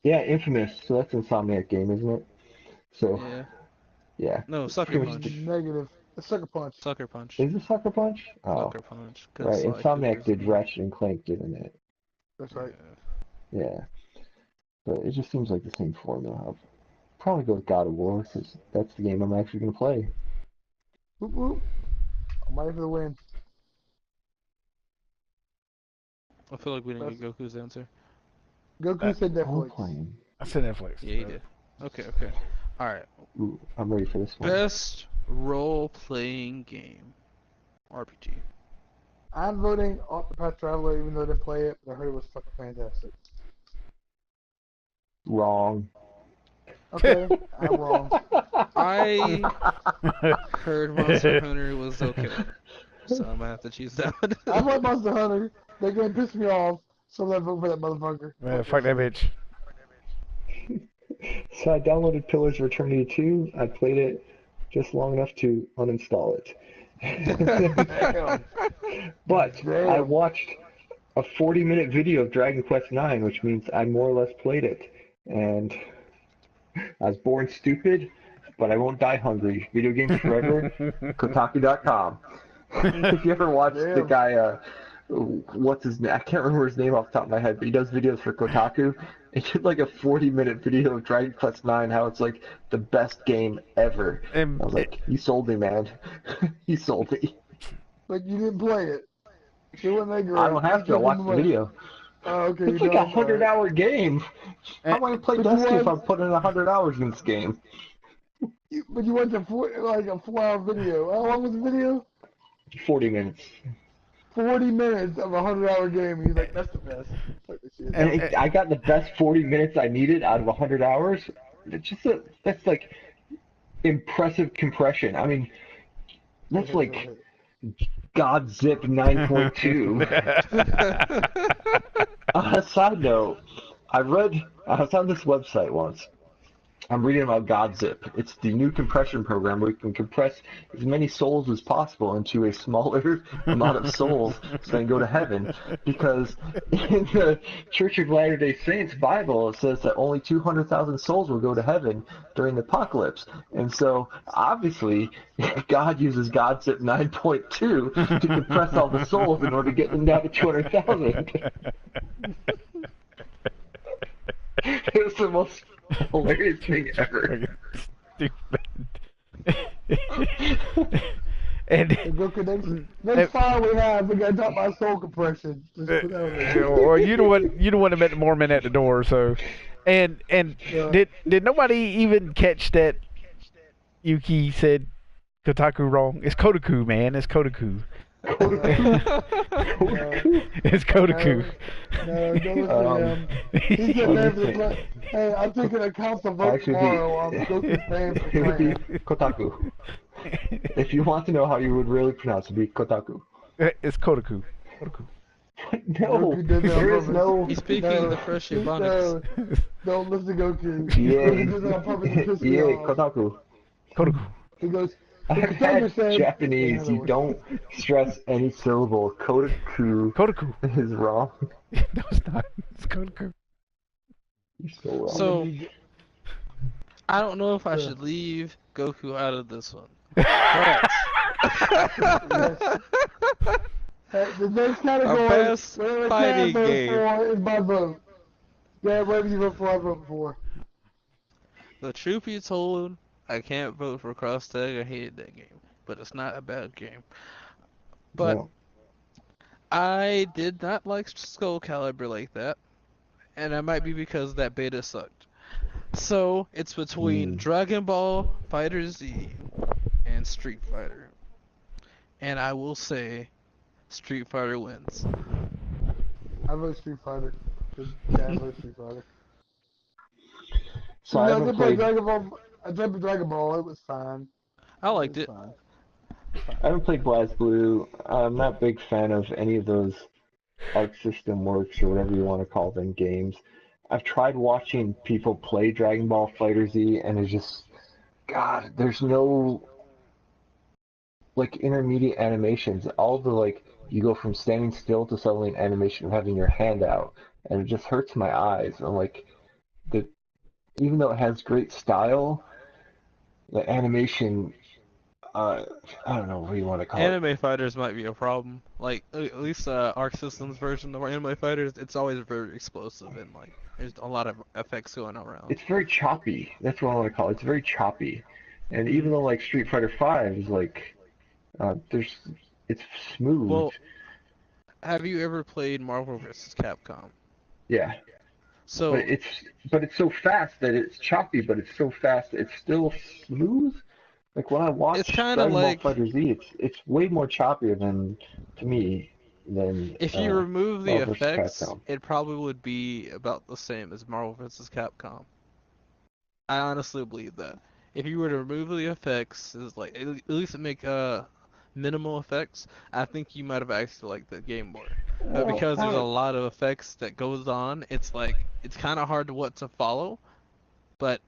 Yeah, Infamous. So that's an Insomniac game, isn't it? So yeah.
No, Sucker Punch.
Negative. Sucker Punch.
Sucker Punch.
Is it Sucker Punch? Oh.
Sucker Punch.
Right, Insomniac did Ratchet and Clank, didn't it?
That's right.
Yeah. But it just seems like the same formula. I'll probably go with God of War because that's the game I'm actually going to play.
Whoop whoop. I'm ready for the win.
I feel like we didn't get Goku's answer.
Goku said Netflix.
I said Netflix.
Yeah, he did. Okay. Alright.
Ooh, I'm ready for this one.
Best role-playing game. RPG.
I'm voting Octopath Traveler even though I didn't play it, but I heard it was fucking fantastic.
Wrong.
Okay, I'm wrong.
I heard Monster Hunter was okay. So I'm gonna have to choose that one.
I like Monster Hunter. They're gonna piss me off, so I'm gonna vote for that motherfucker.
Man, fuck that bitch.
So I downloaded Pillars of Eternity 2. I played it just long enough to uninstall it. But I watched a 40-minute video of Dragon Quest IX, which means I more or less played it. And I was born stupid, but I won't die hungry. Video games forever. Kotaku.com. If you ever watched the guy, what's his name? I can't remember his name off the top of my head, but he does videos for Kotaku. He did like a 40-minute video of Dragon Quest IX, how it's like the best game ever. And I was like, you sold me, man. You sold me.
Like you didn't play it. So when they grow
I don't have to. I'll watch the video.
Oh, okay.
It's like a 100-hour game. How am I gonna play Destiny if I'm putting in 100 hours in this game?
But you went to like a 4-hour video. How long was the video?
40 minutes.
40 minutes of a 100-hour game. He's like, that's the best.
And I got the best 40 minutes I needed out of 100 hours. It's just that's like impressive compression. I mean, that's like God Zip 9.2. On a side note, I was on this website once. I'm reading about GodZip. It's the new compression program where you can compress as many souls as possible into a smaller amount of souls so they can go to heaven. Because in the Church of Latter-day Saints Bible, it says that only 200,000 souls will go to heaven during the apocalypse. And so, obviously, God uses GodZip 9.2 to compress all the souls in order to get them down to 200,000. It was the most hilarious thing ever.
Stupid. And
next file we gotta talk about soul compression.
or you don't want to met more men at the door. So, and did nobody even catch that? Yuki said Kotaku wrong. It's Kotaku, man. It's Kotaku. It's Kotaku.
No, don't listen to him. He's getting nervous. Hey, I'm taking a council vote tomorrow on Goku's name.
It would be Kotaku. If you want to know how you would really pronounce it, it'd be Kotaku.
It's Kotaku. Kotaku.
No,
Goku did that
there
on
is
purpose.
no.
He's speaking
No,
the fresh
no,
Ebonics.
don't listen to Goku.
Yeah,
Goku did that on purpose to piss me
yeah,
off.
Kotaku.
Kotaku.
He goes,
I've
Goku
had
said,
Japanese. You don't stress any syllable. Kotaku
Kotaku.
is wrong.
No, it's not. It's Kotaku.
You're so wrong.
So, I don't know if I should leave Goku out of this one.
The next
Our
category,
best
whatever
fighting
Chad votes
game.
for is my vote. Yeah, whatever you vote for, I vote for.
The truth be told, I can't vote for Cross Tag. I hated that game, but it's not a bad game. But
No.
I did not like Skull Calibur like that, and that might be because that beta sucked. So it's between Dragon Ball, Fighter Z, and Street Fighter. And I will say, Street Fighter wins.
I vote Street Fighter. Yeah, I vote Street Fighter.
So I haven't played.
Dragon Ball. I played Dragon Ball. It was fine.
I liked it.
Fine.
I haven't played BlazBlue. I'm not a big fan of any of those Arc System Works or whatever you want to call them games. I've tried watching people play Dragon Ball Fighter Z, and it's just, God, there's no like intermediate animations. All the like, you go from standing still to suddenly an animation of having your hand out, and it just hurts my eyes. And like, even though it has great style, the animation. I don't know what you want to call it.
Anime Fighters might be a problem. Like, at least Arc System's version of Anime Fighters, it's always very explosive and like there's a lot of effects going around.
It's very choppy. That's what I want to call it. It's very choppy. And even though like Street Fighter V is like, it's smooth.
Well, have you ever played Marvel vs. Capcom?
Yeah.
So
But it's so fast that it's choppy, but it's so fast it's still smooth. Like when I watch
It's kinda
Dragon
like-
Ball Fighter Z, it's way more choppier than to me than
if you remove the
Marvel vs.
effects,
Capcom.
it probably would be about the same as Marvel vs. Capcom. I honestly believe that. If you were to remove the effects, is like at least make minimal effects, I think you might have actually liked the game more. But because there's a lot of effects that goes on, it's like it's kind of hard to follow. But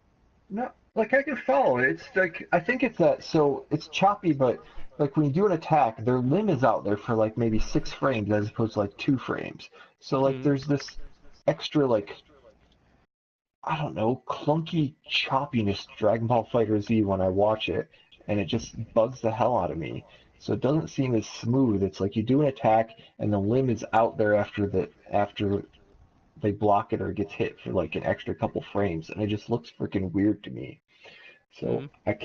No, like I can follow it. It's like I think it's that. So it's choppy, but like when you do an attack, their limb is out there for like maybe 6 frames as opposed to like 2 frames. So like there's this extra like I don't know clunky choppiness to Dragon Ball Fighter Z when I watch it, and it just bugs the hell out of me. So it doesn't seem as smooth. It's like you do an attack and the limb is out there after they block it or it gets hit for like an extra couple frames, and it just looks freaking weird to me. So I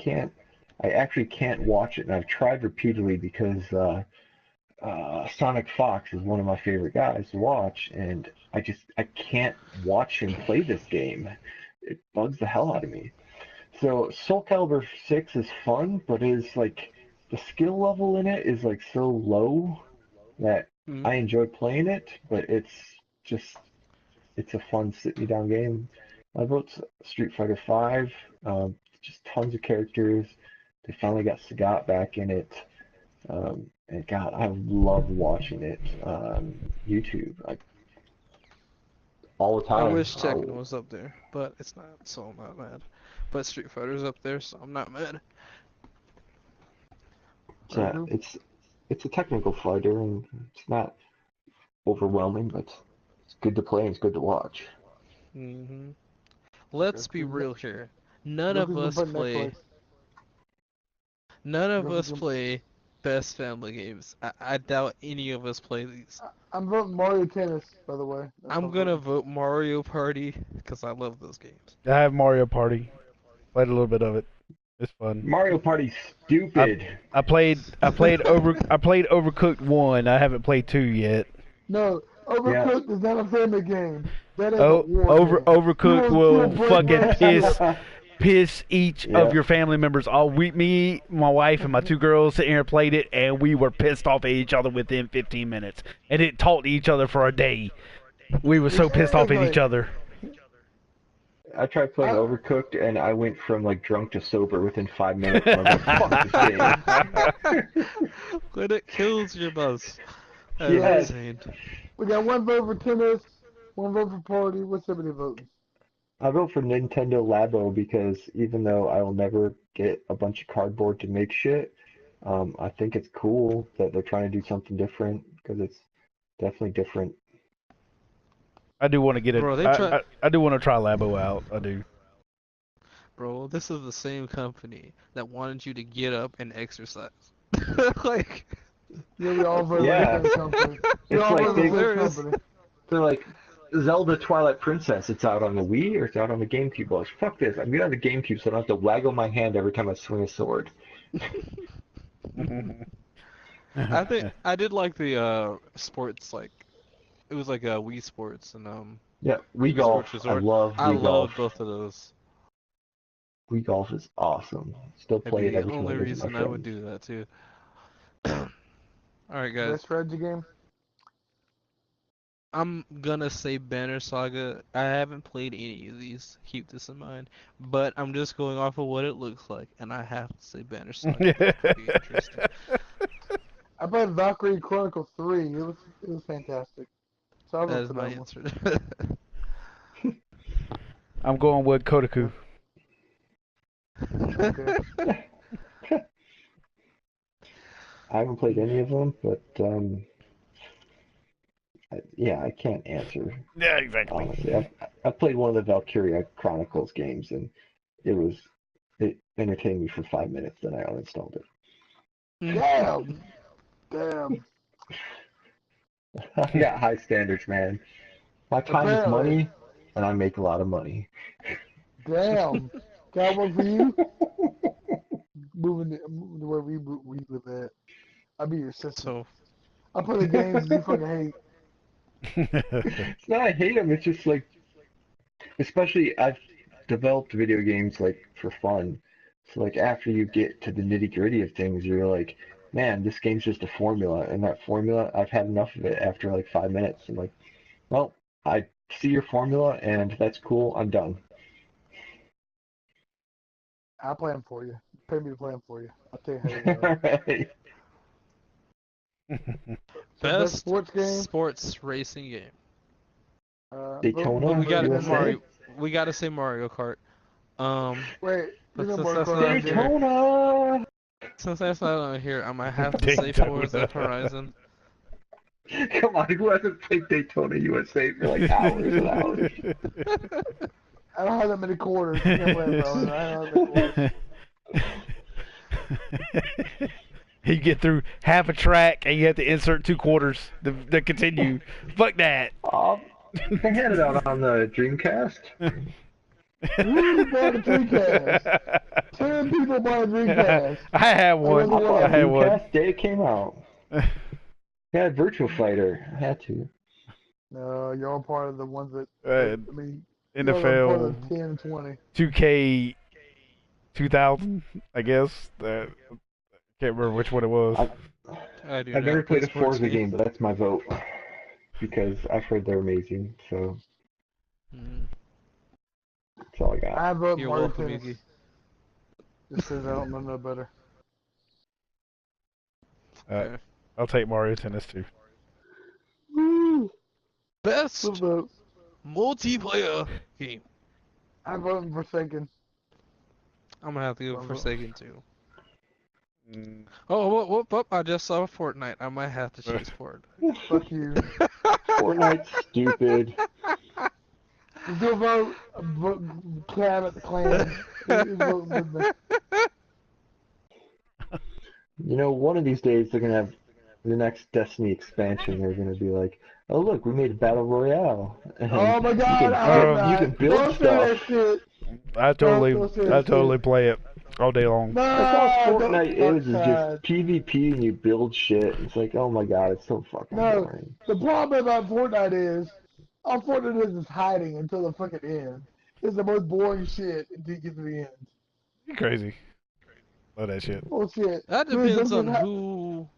actually can't watch it, and I've tried repeatedly because Sonic Fox is one of my favorite guys to watch, and I can't watch him play this game. It bugs the hell out of me. So Soul Calibur 6 is fun, but it is like the skill level in it is like so low that I enjoy playing it, but it's a fun sit-me-down game. I wrote Street Fighter V, just tons of characters. They finally got Sagat back in it. And God, I love watching it on YouTube. All the time.
I wish Tekken was up there, but it's not, so I'm not mad. But Street Fighter's up there, so I'm not mad.
Yeah, it's a technical fighter, and it's not overwhelming, but it's good to play and it's good to watch.
Let's be real here. None of us play best family games. I doubt any of us play these.
I'm voting Mario Tennis, by the way.
I'm gonna vote Mario Party because I love those games.
I have Mario Party. Played a little bit of it. It's fun.
Mario Party's stupid.
I played Overcooked 1. I haven't played 2 yet.
No, Overcooked is not a family game. That is a war game.
Overcooked will fucking piss each
Yeah.
of your family members off. Me, my wife, and my 2 girls sitting here played it, and we were pissed off at each other within 15 minutes. And it talked to each other for a day. We were so pissed off at each other.
tried playing
I,
Overcooked, and I went from like drunk to sober within 5 minutes. And I was like, fuck this game.
When it kills your buzz. That is
Yes.
insane.
we got one vote for tennis, one vote for party. What's everybody voting?
I vote for Nintendo Labo because even though I will never get a bunch of cardboard to make shit, I think it's cool that they're trying to do something different because it's definitely different.
I do want to get it.
Bro,
I do want to try Labo out. I do.
Bro, this is the same company that wanted you to get up and exercise. Like,
Yeah, we all voted
Yeah.
for the same company. We
It's
all
like
voted for the
they-
same company.
They're like, Zelda Twilight Princess, it's out on the Wii or it's out on the GameCube. Well, fuck this. I'm gonna have the GameCube so I don't have to waggle my hand every time I swing a sword.
I think I did like the sports, like it was like Wii Sports and
Yeah, Wii
Wii
Golf.
Sports
I
Resort.
love
I
Wii Golf.
love both of those.
Wii Golf is awesome. Still
That'd
play
be
it
the
every time
only
I visit my
reason I would
friends.
do that too. All right, guys.
Best strategy game?
I'm gonna say Banner Saga. I haven't played any of these, keep this in mind. But I'm just going off of what it looks like, and I have to say Banner Saga. It could be interesting.
I played Valkyrie Chronicle 3. It was fantastic. So I'll
That
vote
is
for
my
that one.
answer.
I'm going with Kotaku.
Okay.
I haven't played any of them, but yeah, I can't answer
Yeah, exactly.
honestly. I played one of the Valkyria Chronicles games, and it entertained me for 5 minutes. Then I uninstalled it.
Damn! Damn.
I got high standards, man. My time is
Apparently.
money, and I make a lot of money.
Damn. Can I work for you? Moving to where we live at. I'll be your assistant.
So,
I'll play the games you fucking hate.
It's not I hate them. It's just like, especially I've developed video games like for fun. So like after you get to the nitty gritty of things, you're like, man, this game's just a formula, and that formula, I've had enough of it after like 5 minutes. I'm like, well, I see your formula, and that's cool. I'm done.
I'll play them for you. Pay me to play them for you. I'll tell you how they go.
Right.
So
best
sports game?
sports racing game.
Daytona,
Well, we got to
USA?
Mario. We got to say Mario Kart.
Wait, you know
Since
Mario
that's
Kart
not
right there.
Daytona!
Since that's not on here, I might have to say Forza Horizon.
Come on, who hasn't played Daytona USA for like hours and hours?
I don't have that many quarters. You can't play it, bro. I don't have that many quarters.
You get through half a track and you have to insert 2 quarters to continue. Fuck that.
They had it out on the Dreamcast.
Who bought a Dreamcast? 10 people bought a Dreamcast.
I had one.
I bought
I had one.
Dreamcast day it came out. Yeah, Virtual Fighter. I had to.
No, you're all part of the ones that, I mean, you're all part
NFL
of the 10 and 20.
2K 2000, I guess. Can't remember which one it was.
I do
I've never
not
played a
play sports
Forza game, but that's my vote. Because I've heard they're amazing, so that's all I got.
I vote
You're
Mario
welcome,
Tennis.
Iggy.
Just because I don't know no better.
Okay.
I'll take Mario Tennis too.
Woo!
Best
What vote?
multiplayer game.
I'm voting for Forsaken.
I'm gonna have to go
I'll
for
vote.
Forsaken too. Oh, whoop! I just saw Fortnite. I might have to choose Fortnite.
Fuck you.
Fortnite's stupid.
Just do a vote Cab at the clan. He's voting with me.
You know, one of these days they're gonna have the next Destiny expansion. They're gonna be like, "Oh look, we made a battle royale." And
Oh my god,
you can build
don't say that
stuff.
shit.
I totally play it all day long.
No,
That's all
don't
Fortnite is
fuck
just PvP and you build shit. It's like, oh my god, it's so fucking
No.
boring.
The problem about Fortnite is, all Fortnite is hiding until the fucking end. It's the most boring shit until you get to the end.
You crazy. Love that shit.
Bullshit.
That
Me and
depends
Goku
on
ha-
who.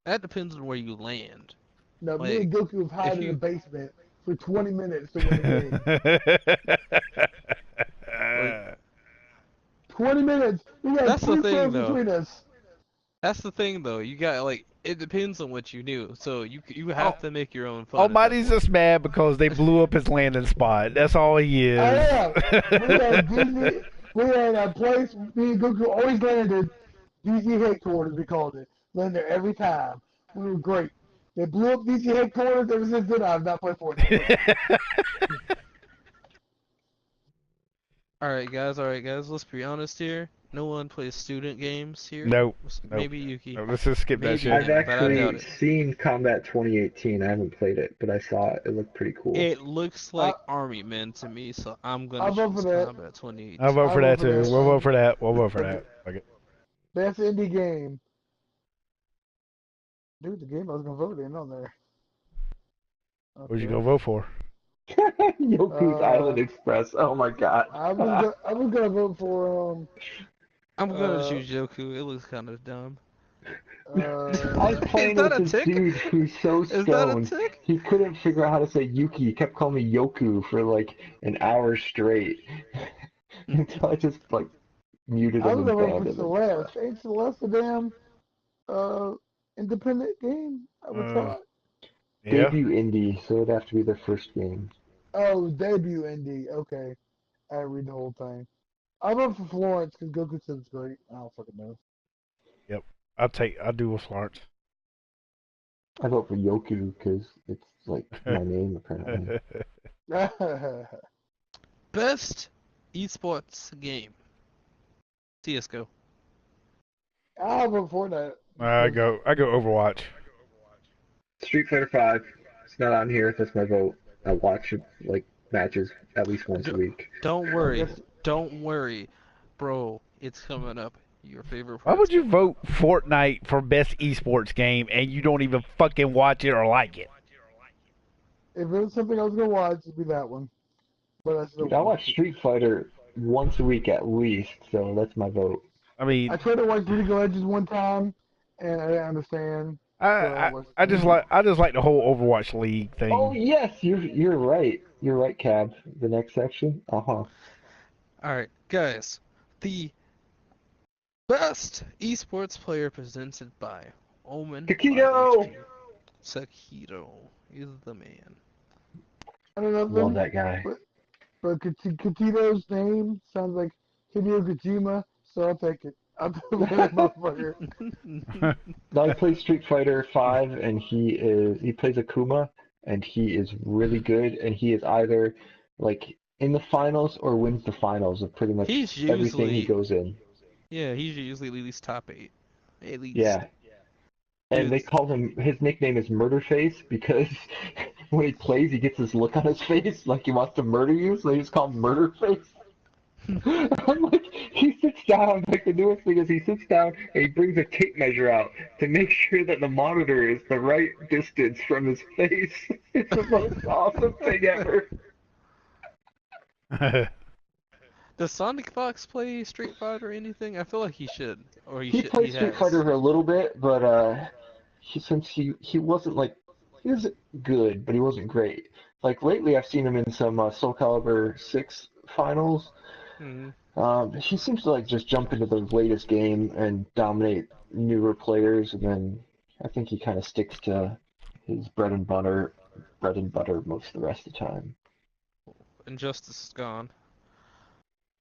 That depends on where you land.
No, me
like,
and Goku have hide
if
in
you-
the basement for 20 minutes to win the game. 20 minutes. We got
That's the
20
thing,
minutes
though.
between us.
That's the thing, though. You got like it depends on what you do, so you have to make your own fun at that
Almighty's
point.
just mad because they blew up his landing spot. That's all he is.
I am. We had Disney. We had a place. Me and Goku always landed. DC headquarters, we called it. Landed there every time. We were great. They blew up DC headquarters. Ever since then, I've not played Fortnite.
All right, guys. Let's be honest here. No one plays student games here.
Nope.
Maybe Yuki.
No, let's just skip that
Maybe,
shit.
I've
but I doubt
actually
it.
seen Combat 2018. I haven't played it, but I saw it. It looked pretty cool.
It looks like Army Men to me, so I'm
I'll
gonna
vote
choose
for that.
Combat 2018.
I'll vote for that
vote for
too.
that.
We'll vote for that. We'll vote for that. Okay.
Best indie game. Dude, the game I was gonna vote in on there.
What'd you gonna vote for?
Yoku's Island Express. Oh my god.
I was gonna vote for
I'm gonna choose Joku. It looks kind of dumb.
I was playing
Is
with
that a
this
tick?
dude who's so
Is that a
stoned.
tick?
He couldn't figure out how to say Yuki. He kept calling me Yoku for like an hour straight. Until I just like muted
I
him
was
and
gonna vote
banned
for
him.
Celeste. Ain't Celeste a damn independent game? I would thought.
Yeah.
Debut indie, so it'd have to be their first game.
Oh, debut indie. Okay, I didn't read the whole thing. I vote for Florence because Goku said it's great. I don't fucking know.
I'll do with Florence.
I vote for Yoku because it's like my name apparently.
Best esports game. CS:GO.
I'll vote for Fortnite.
I go Overwatch.
Street Fighter 5. It's not on here. That's my vote. I watch like matches at least once a week.
Don't worry, bro. It's coming up. Your favorite.
Why
part's
would you
coming
vote Fortnite for best esports game and you don't even fucking watch it or like it?
If it was something I was gonna watch, it'd be that one. But I still
Dude, I watch Street Fighter once a week at least, so that's my vote.
I mean,
I tried to watch League of Legends one time, and I didn't understand.
I just like the whole Overwatch League thing.
Oh yes, you're right. You're right, Cab. The next section.
All right, guys. The best esports player presented by Omen.
Kakito!
Sakito is the man.
I don't know.
Love that guy.
But Katito's name sounds like Hideo Kojima, so I'll take it. I'll take that motherfucker.
Now he plays Street Fighter 5, and he plays Akuma, and he is really good, and he is either like in the finals or wins the finals of pretty much everything he goes in.
Yeah, he's usually at least top 8. At least.
Yeah. And
Dude.
they call him, his nickname is Murderface because when he plays, he gets this look on his face like he wants to murder you, so they just call him Murderface. I'm like, he sits down, like the newest thing is he sits down and he brings a tape measure out to make sure that the monitor is the right distance from his face. It's the most awesome thing ever.
Does Sonic Fox play Street Fighter or anything? I feel like he should. Or
He played Street Fighter for a little bit, but since he wasn't like, he was good, but he wasn't great. Like lately, I've seen him in some Soul Calibur 6 finals. He seems to like just jump into the latest game and dominate newer players, and then I think he kind of sticks to his bread and butter most of the rest of the time.
Injustice is gone.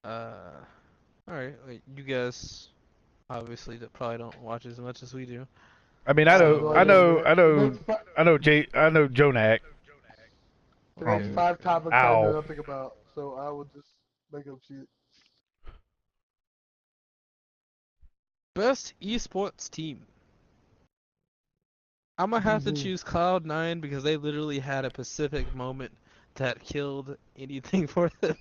Alright, you guys obviously probably don't watch as much as we do.
I mean, I know Jonak.
The next 5 topics I know nothing about, so I would just make up shit.
Best esports team. I'm gonna have to choose Cloud9 because they literally had a specific moment that killed anything for them.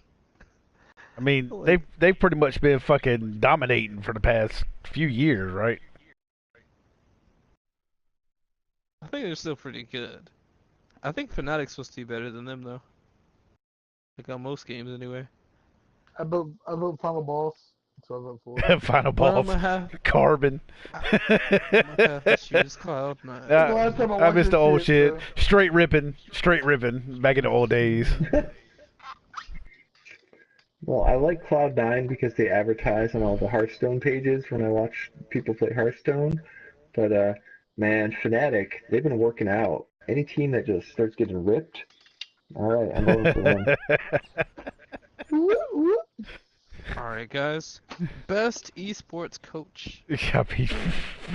I mean, they've pretty much been fucking dominating for the past few years, right?
I think they're still pretty good. I think Fnatic's supposed to be better than them though. Like on most games anyway.
I vote Final Boss. That's what I vote for.
Final Boss. Carbon.
I'm gonna have to choose Cloud9.
I missed the old shit. Bro. Straight ripping. Back in the old days.
Well, I like Cloud9 because they advertise on all the Hearthstone pages when I watch people play Hearthstone. But man, Fnatic, they've been working out. Any team that just starts getting ripped, all right, I'm voting for them.
Woo, woo.
All right, guys. Best esports coach.
I mean,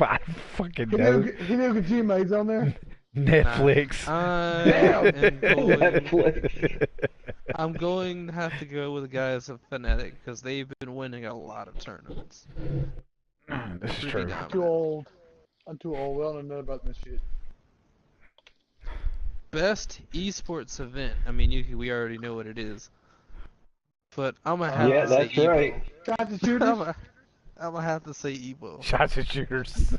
I fucking know.
Hideo Kojima, he's on there.
Nah,
Netflix.
I
Damn.
am going.
Netflix.
I'm going to have to go with the guys of Fnatic because they've been winning a lot of tournaments.
This is
Pretty
true.
I'm too
dominant.
old. I'm too old. We don't know about this shit.
Best esports event. I mean, we already know what it is, but I'm gonna have
Yeah,
to say
that's right.
Evo.
Got the
I'm
shooters.
gonna, I'm gonna have to say Evo.
Shots at shooters.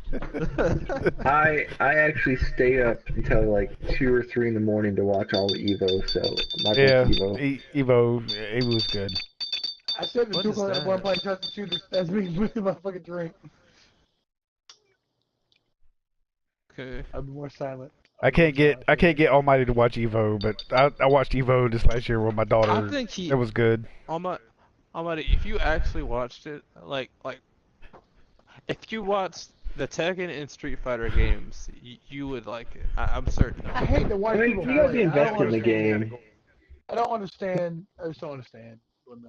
I actually stay up until like 2 or 3 in the morning to watch all the Evo, so my vote's
Yeah,
Evo.
Evo. Evo was good.
I said the
What
two
is
o'clock one
that?
playing shots the shooters. That's me boosting my fucking drink.
Okay.
I'll be more silent.
I can't get Almighty to watch Evo, but I watched Evo this last year with my
I
daughter.
think
It was good.
Almighty, Almighty, if you actually watched it, like, if you watched the Tekken and Street Fighter games, you would like it. I'm certain
I
of
hate to
I
watch
mean,
people
you gotta be
play. I don't
invested in the
understand.
game.
I don't understand. I just don't understand.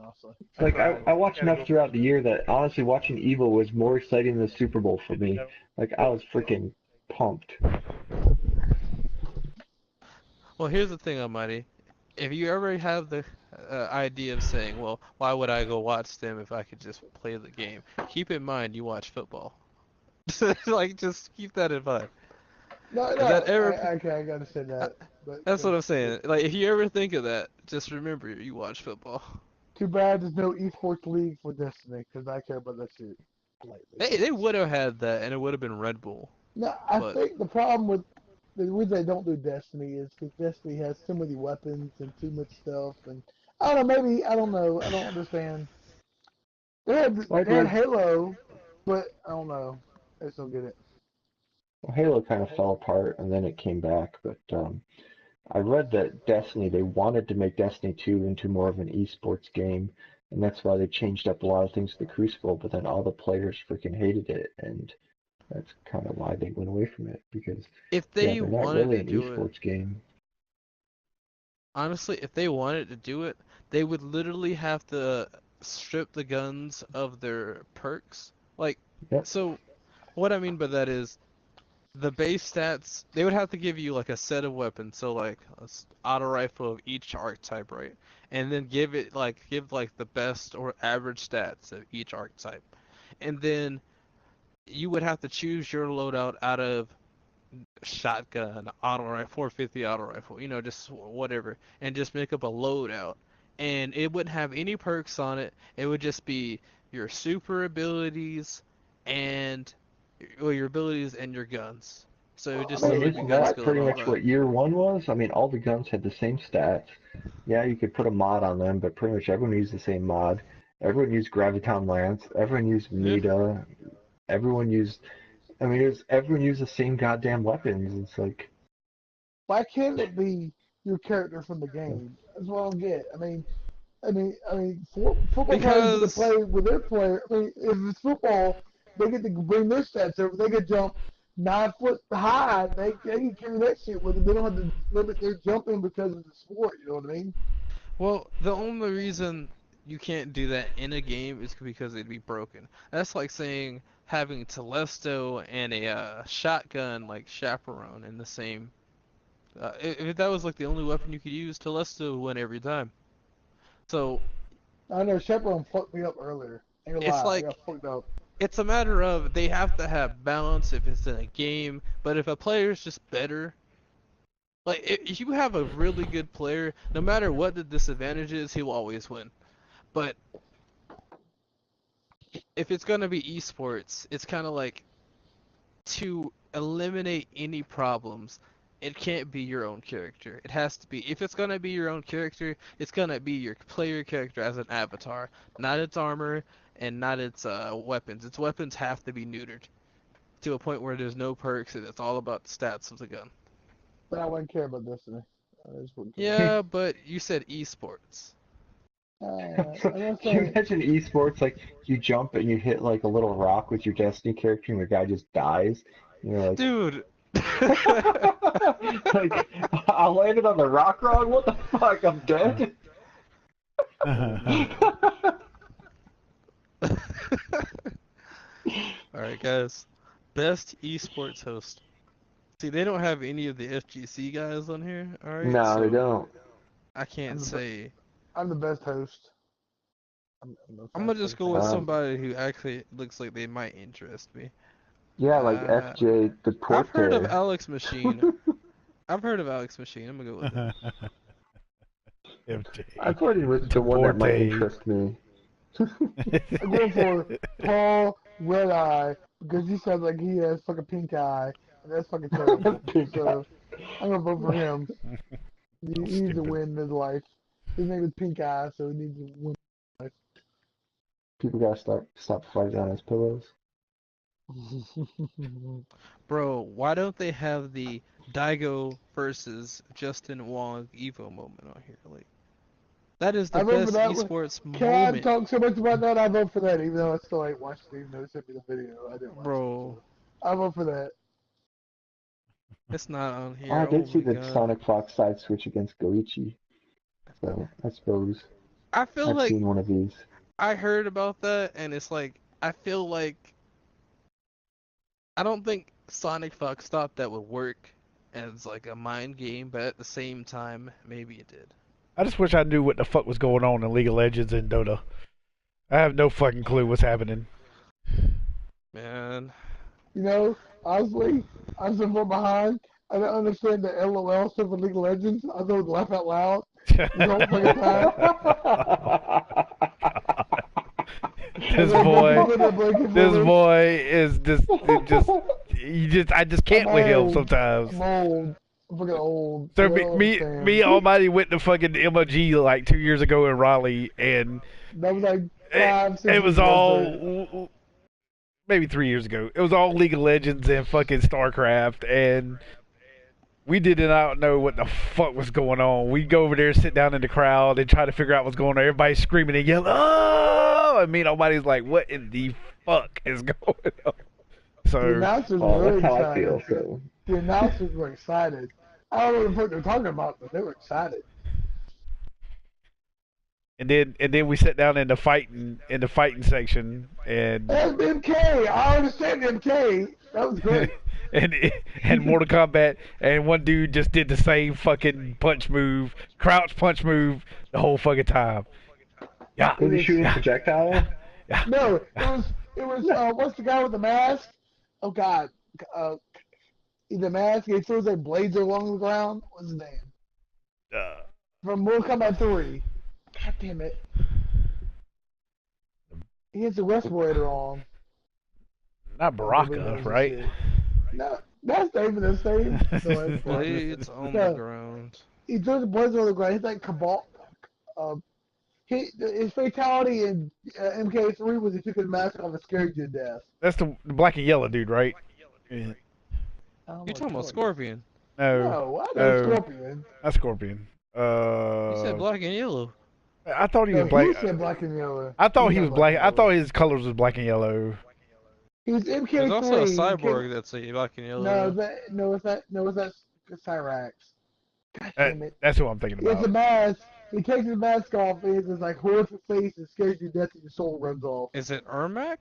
Honestly.
Like I watch enough throughout the year that honestly watching Evo was more exciting than the Super Bowl for me. Like I was freaking pumped.
Well, here's the thing, Almighty. If you ever have the idea of saying, well, why would I go watch them if I could just play the game? Keep in mind you watch football. Like, just keep that in mind.
No,
If that
no.
ever,
Okay, I gotta say
uh,
that. But
that's what I'm saying. Like, if you ever think of that, just remember you watch football.
too bad there's no esports league for Destiny because I care about that shit lately.
They would have had that, and it would have been Red Bull.
No, I
But
think the problem with the reason they don't do Destiny is because Destiny has too many weapons and too much stuff, and I don't know. Maybe I don't know. I don't understand.
Like
They had
Red,
Halo, but I don't know. I just don't get it.
well, Halo kind of fell apart and then it came back, but I read that Destiny, they wanted to make Destiny 2 into more of an esports game, and that's why they changed up a lot of things to the Crucible, but then all the players freaking hated it, and that's kind of why they went away from it, because,
if
yeah,
they
they're not
wanted
really
to
an
do it,
esports game.
honestly, if they wanted to do it, they would literally have to strip the guns of their perks. Like,
Yep.
so what I mean by that is the base stats, they would have to give you like a set of weapons, so like auto rifle of each archetype, right? And then give like the best or average stats of each archetype. And then you would have to choose your loadout out of shotgun, auto rifle, 450 auto rifle, just whatever, and just make up a loadout. And it wouldn't have any perks on it. It would just be your super abilities and well, your abilities and your guns. So it would just
I
say
mean,
like your
isn't
gun
that
skill and
pretty
all
much
that.
what year one was? I mean, all the guns had the same stats. Yeah, you could put a mod on them, but pretty much everyone used the same mod. Everyone used Graviton Lance. Everyone used
Yeah.
Nita. Everyone used, I mean, everyone used the same goddamn weapons. It's like,
Why can't it be your character from the game? That's what I don't get. Football players get to
Because
play with their player. I mean, if it's football, they get to bring their stats over. They could jump 9 foot high. They can carry that shit with them. They don't have to limit their jumping because of the sport. You know what I mean?
well, the only reason you can't do that in a game is because it'd be broken. That's like saying having Telesto and a shotgun like Chaperone in the same. If that was like the only weapon you could use, Telesto would win every time. So
I know Chaperone fucked me up earlier. Ain't gonna
it's
lie, I
like
got fucked up.
it's a matter of they have to have balance if it's in a game, but if a player is just better, like if you have a really good player, no matter what the disadvantage is, he will always win. But if it's gonna be esports, it's kind of like to eliminate any problems. It can't be your own character. It has to be. If it's gonna be your own character, it's gonna be your player character as an avatar, not its armor and not its weapons. Its weapons have to be neutered to a point where there's no perks and it's all about the stats of the gun.
But I wouldn't care about Destiny. I just wouldn't care.
Yeah, but you said esports.
I gotta
Can you
say,
imagine esports like you jump and you hit like a little rock with your Destiny character and the guy just dies? And you're like,
Dude.
like I landed on the rock wrong. What the fuck? I'm dead.
All right, guys. Best esports host. See, they don't have any of the FGC guys on here. All right,
No, they
so
don't.
I can't
I'm the,
say.
I'm the best host. I'm no
I'm
fan,
gonna just
big
go
fan.
with
Um,
somebody who actually looks like they might interest me.
yeah, like
Uh,
FJ
I've heard of
Deporte.
Alex Machine. I've heard of Alex Machine. I'm gonna go with him.
I
MJ.
played with the one that might
Deporte.
interest me.
I'm going for Paul Red Eye because he sounds like he has fucking pink eye, and that's fucking terrible.
Pink eye.
So I'm gonna vote for him. He needs to
Stupid.
win in his life. His name is Pink Eye, so he needs to win
People gotta stop fighting on his pillows.
life.
Bro, why don't they have the Daigo versus Justin Wong Evo moment on here? Like, that is the
I vote for
best
that one.
esports
Cat
moment,
talked so much about that. I vote for that, even though I still ain't watched it. Even though he sent me the video, I didn't watch it.
bro.
So I vote for that.
It's not on
Oh, I
here. Oh
did see
my
the
god.
Sonic Fox side switch against Goichi, so I suppose
I feel
I've
like
seen one of these.
I heard about that, and it's like I feel like I don't think Sonic Fox thought that would work as like a mind game, but at the same time, maybe it did.
I just wish I knew what the fuck was going on in League of Legends and Dota. I have no fucking clue what's happening.
Man,
You know, honestly, I'm so far behind. I don't understand the LOL stuff in League of Legends. I don't laugh out loud the whole fucking time. And
This
then when
boy,
people end up breaking
this
for me,
boy is I just can't
I'm
with him
old.
sometimes.
I'm old. I'm fucking old. I
So
don't understand.
me, Almighty went to fucking MOG like 2 years ago in Raleigh, and
That was like
it,
5, 6
it
years
was
ago, sir.
all maybe 3 years ago. It was all League of Legends and fucking StarCraft, and we did not know what the fuck was going on. We go over there, sit down in the crowd, and try to figure out what's going on. Everybody's screaming and yelling, "Oh!" And me and Almighty's like, "What in the fuck is going on?"
The
So,
announcers
Well,
were
that's
really
how I feel.
excited.
So
The announcers were excited. I don't know what the fuck they're talking about, but they were excited.
and then we sat down in the fighting section, and
And MK, I understand MK. That was great.
and and Mortal Kombat, and one dude just did the same fucking punch move, crouch punch move, the whole fucking time. Yeah,
was he shooting a
yeah,
projectile?
yeah.
No, it was what's the guy with the mask? Oh God, uh, the mask. He throws like blades along the ground. What's his name?
Uh,
From Mortal Kombat 3. God damn it. He has the respirator on.
Not
Nobody
Baraka,
knows this
right?
shit. No, that's not even the same. No, it's not.
blades on the
No,
ground.
he throws the blades on the ground. He's like Cabal. His fatality in MK3 was he took his mask off and scared you to death.
That's the black and yellow dude, right? Yeah.
You talking about Scorpion?
No,
No, I know
no,
Scorpion.
not Scorpion.
You said black and yellow.
I thought he
No,
was black.
he said black and yellow.
I thought he
said
was black.
and
I thought
yellow.
his colors was black and yellow.
He was MK3.
There's also a
MK
cyborg that's a black and yellow.
No,
Though.
it's that Cyrax. God damn it.
That's what I'm thinking
He has a
about.
mask. He takes his mask off. He has this like horrific face and scares you to death and your soul runs off.
Is it Ermac?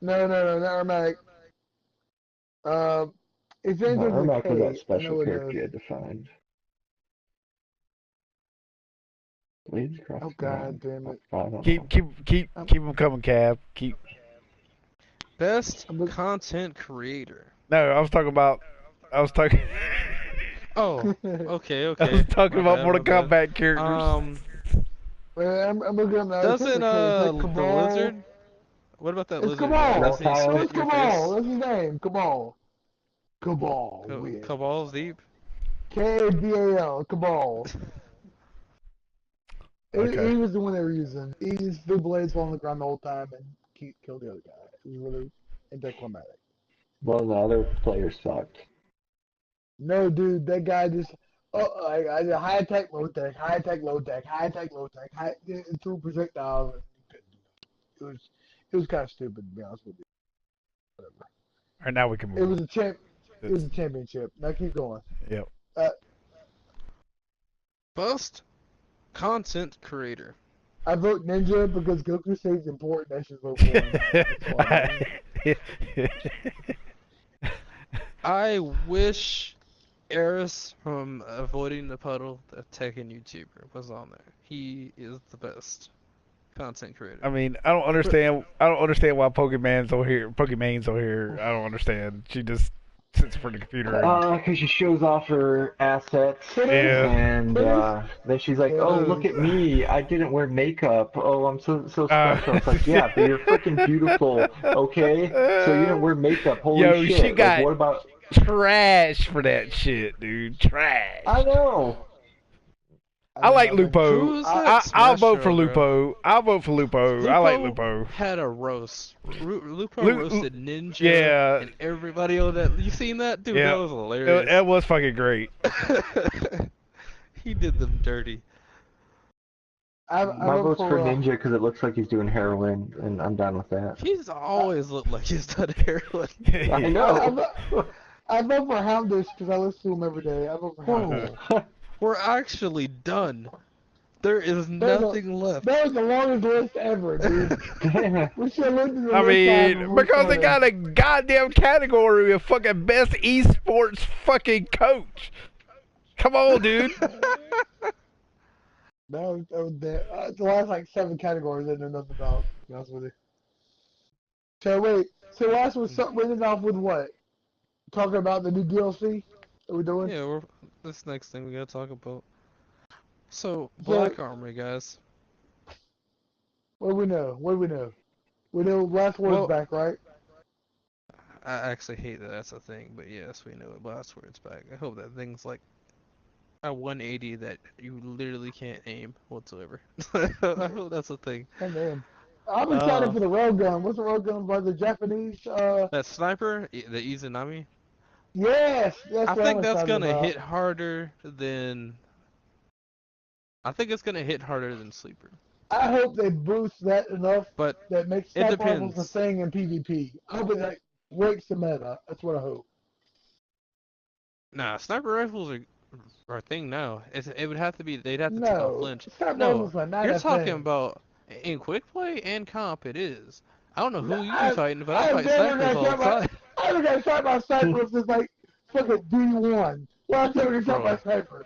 No, not Ermac. His
No,
name is
Ermac was that
K. I
special
know it
character
is.
you had to find. Blades across
Oh
the
God
ground.
damn it.
I don't know.
Keep them coming, Cab. Keep.
Best
I'm look-
content creator.
No, I was talking about. I was talking.
Oh, okay,
I
okay.
was talking
My
about
bad,
Mortal
my bad.
Kombat characters.
I'm looking up now.
Doesn't
It's like
the
Cabal.
lizard? What about that
It's
lizard
Cabal.
guy? Doesn't he
Reptile.
No,
spit
it's
in your
Cabal.
face?
That's his name. Cabal. Cabal. Win.
Cabal's deep.
Kabal. Cabal.
Okay.
He was the one they were using. He used the blades on the ground the whole time and killed the other guy. It was really anticlimactic.
Well, the other players sucked.
No, dude, that guy just I did high attack, low attack, high attack, low attack, high attack, low attack, high through projectiles. It was it was kind of stupid to be honest with you. Whatever.
All right, now we can
It
move
was
on.
a champ. It was a championship. Now keep going.
Yep.
Uh,
Best content creator.
I vote Ninja because Goku saves important. I should vote for him. That's all I mean.
I wish Eris from Avoiding the Puddle, the Tekken YouTuber, was on there. He is the best content creator.
I mean, I don't understand. I don't understand why Pokemon's over here. Pokemon's over here. I don't understand. She just sits in front of the computer. And,
Because she shows off her assets,
yeah.
and then she's like, "Oh, look at me! I didn't wear makeup. Oh, I'm so special." It's like, yeah, but you're freaking beautiful. Okay, so you didn't wear makeup. Holy
Yo,
shit!
she got
Like, what about?
trash for that shit, dude. Trash.
I know.
I like
don't know.
Who
Lupo.
was that
I'll
Smash
vote for
Bro, bro?
Lupo. I'll vote for Lupo. I like Lupo.
Had a roast. Lupo
Lu-
roasted Ninja
yeah.
and everybody on that. You seen that? Dude,
Yeah.
that was hilarious.
That was fucking great.
He did them dirty.
I
My
vote
vote's for
for
Ninja because it looks like he's doing heroin, and I'm down with that.
He's always looked like he's done heroin.
I know.
I vote for Houndus because I listen to him every day. I vote for Houndus.
We're actually done. There is
There's
nothing left.
That was the longest list ever, dude. We should have looked at the
I
list
mean,
before we
because they
started.
got a goddamn category of fucking best esports fucking coach. Come on, dude.
That was the last like 7 categories I know nothing about. To be honest with you. So wait, so last was winning off with what? Talking about the new DLC that we're doing.
Yeah, this next thing we gotta talk about. So, Black Armory, guys.
What do we know? What do we know? We know Last Word's
Well-
back, right?
I actually hate that that's a thing, but yes, we know it. Blast Word's back. I hope that thing's like a 180 that you literally can't aim whatsoever. I hope that's a thing.
And then I'm excited for the railgun. What's the railgun by the Japanese?
That sniper, the Izanami,
Yes, that's
I
what
think
I'm
that's
excited
gonna
about.
hit harder than. I think it's gonna hit harder than Sleeper.
I hope they boost that enough
But
that makes
it
sniper rifles a
depends.
thing in PvP. I hope it like breaks the meta. That's what I hope.
Nah, sniper rifles are a thing now. It would have to be. They'd have to take off
No,
flinch.
sniper
No,
rifles are not
you're
a
talking
thing.
about in quick play and comp. It is. I don't know who you
I-
be fighting, but I
I've
fight
never
snipers
got
all
shot
the
by-
time.
I haven't got shot by sniper since like fucking D1. Well, I've never got shot by sniper.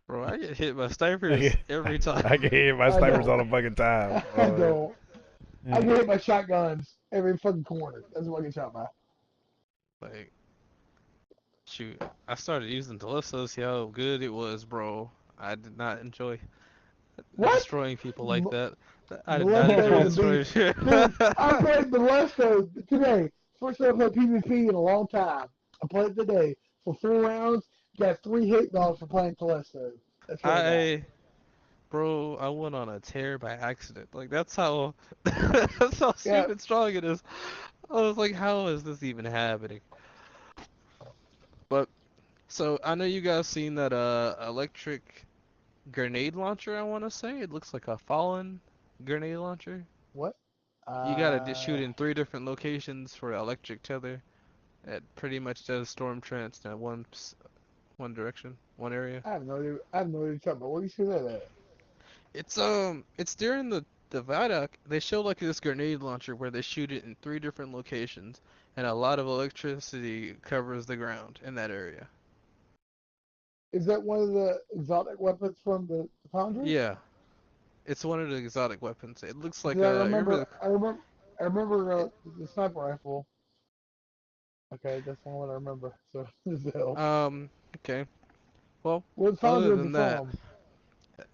Bro, I get hit by snipers every time.
I get hit by
I
snipers
know.
all the fucking time.
I don't. I get hit by shotguns every fucking corner. That's what I get shot by.
Like, shoot, I started using Telesto, see how good it was, bro. I did not enjoy
What?
destroying people like that. I did
Telesto
not enjoy
is a
destroying shit.
Dude, I played Molesto today. First time I played PvP in a long time. I played today for 4 rounds. Got 3 hit dogs for playing Telesto. That's what I
Bro, I went on a tear by accident. Like that's how that's how
Yeah.
stupid strong it is. I was like, how is this even happening? But so I know you guys seen that electric grenade launcher, I wanna say. It looks like a fallen grenade launcher.
What?
You gotta just shoot in 3 different locations for electric tether. It pretty much does storm trance in one direction, one area.
I have no idea. I have no idea what you're talking about. Where do you see that at?
It's during the viaduct. They show like this grenade launcher where they shoot it in 3 different locations, and a lot of electricity covers the ground in that area.
Is that one of the exotic weapons from the Foundry?
Yeah, it's one of the exotic weapons. It looks like
Yeah, I
you
remember. I remember the sniper rifle. Okay, that's the one I remember. So,
okay. Well,
what Foundry
other
was
than
it
that,
from?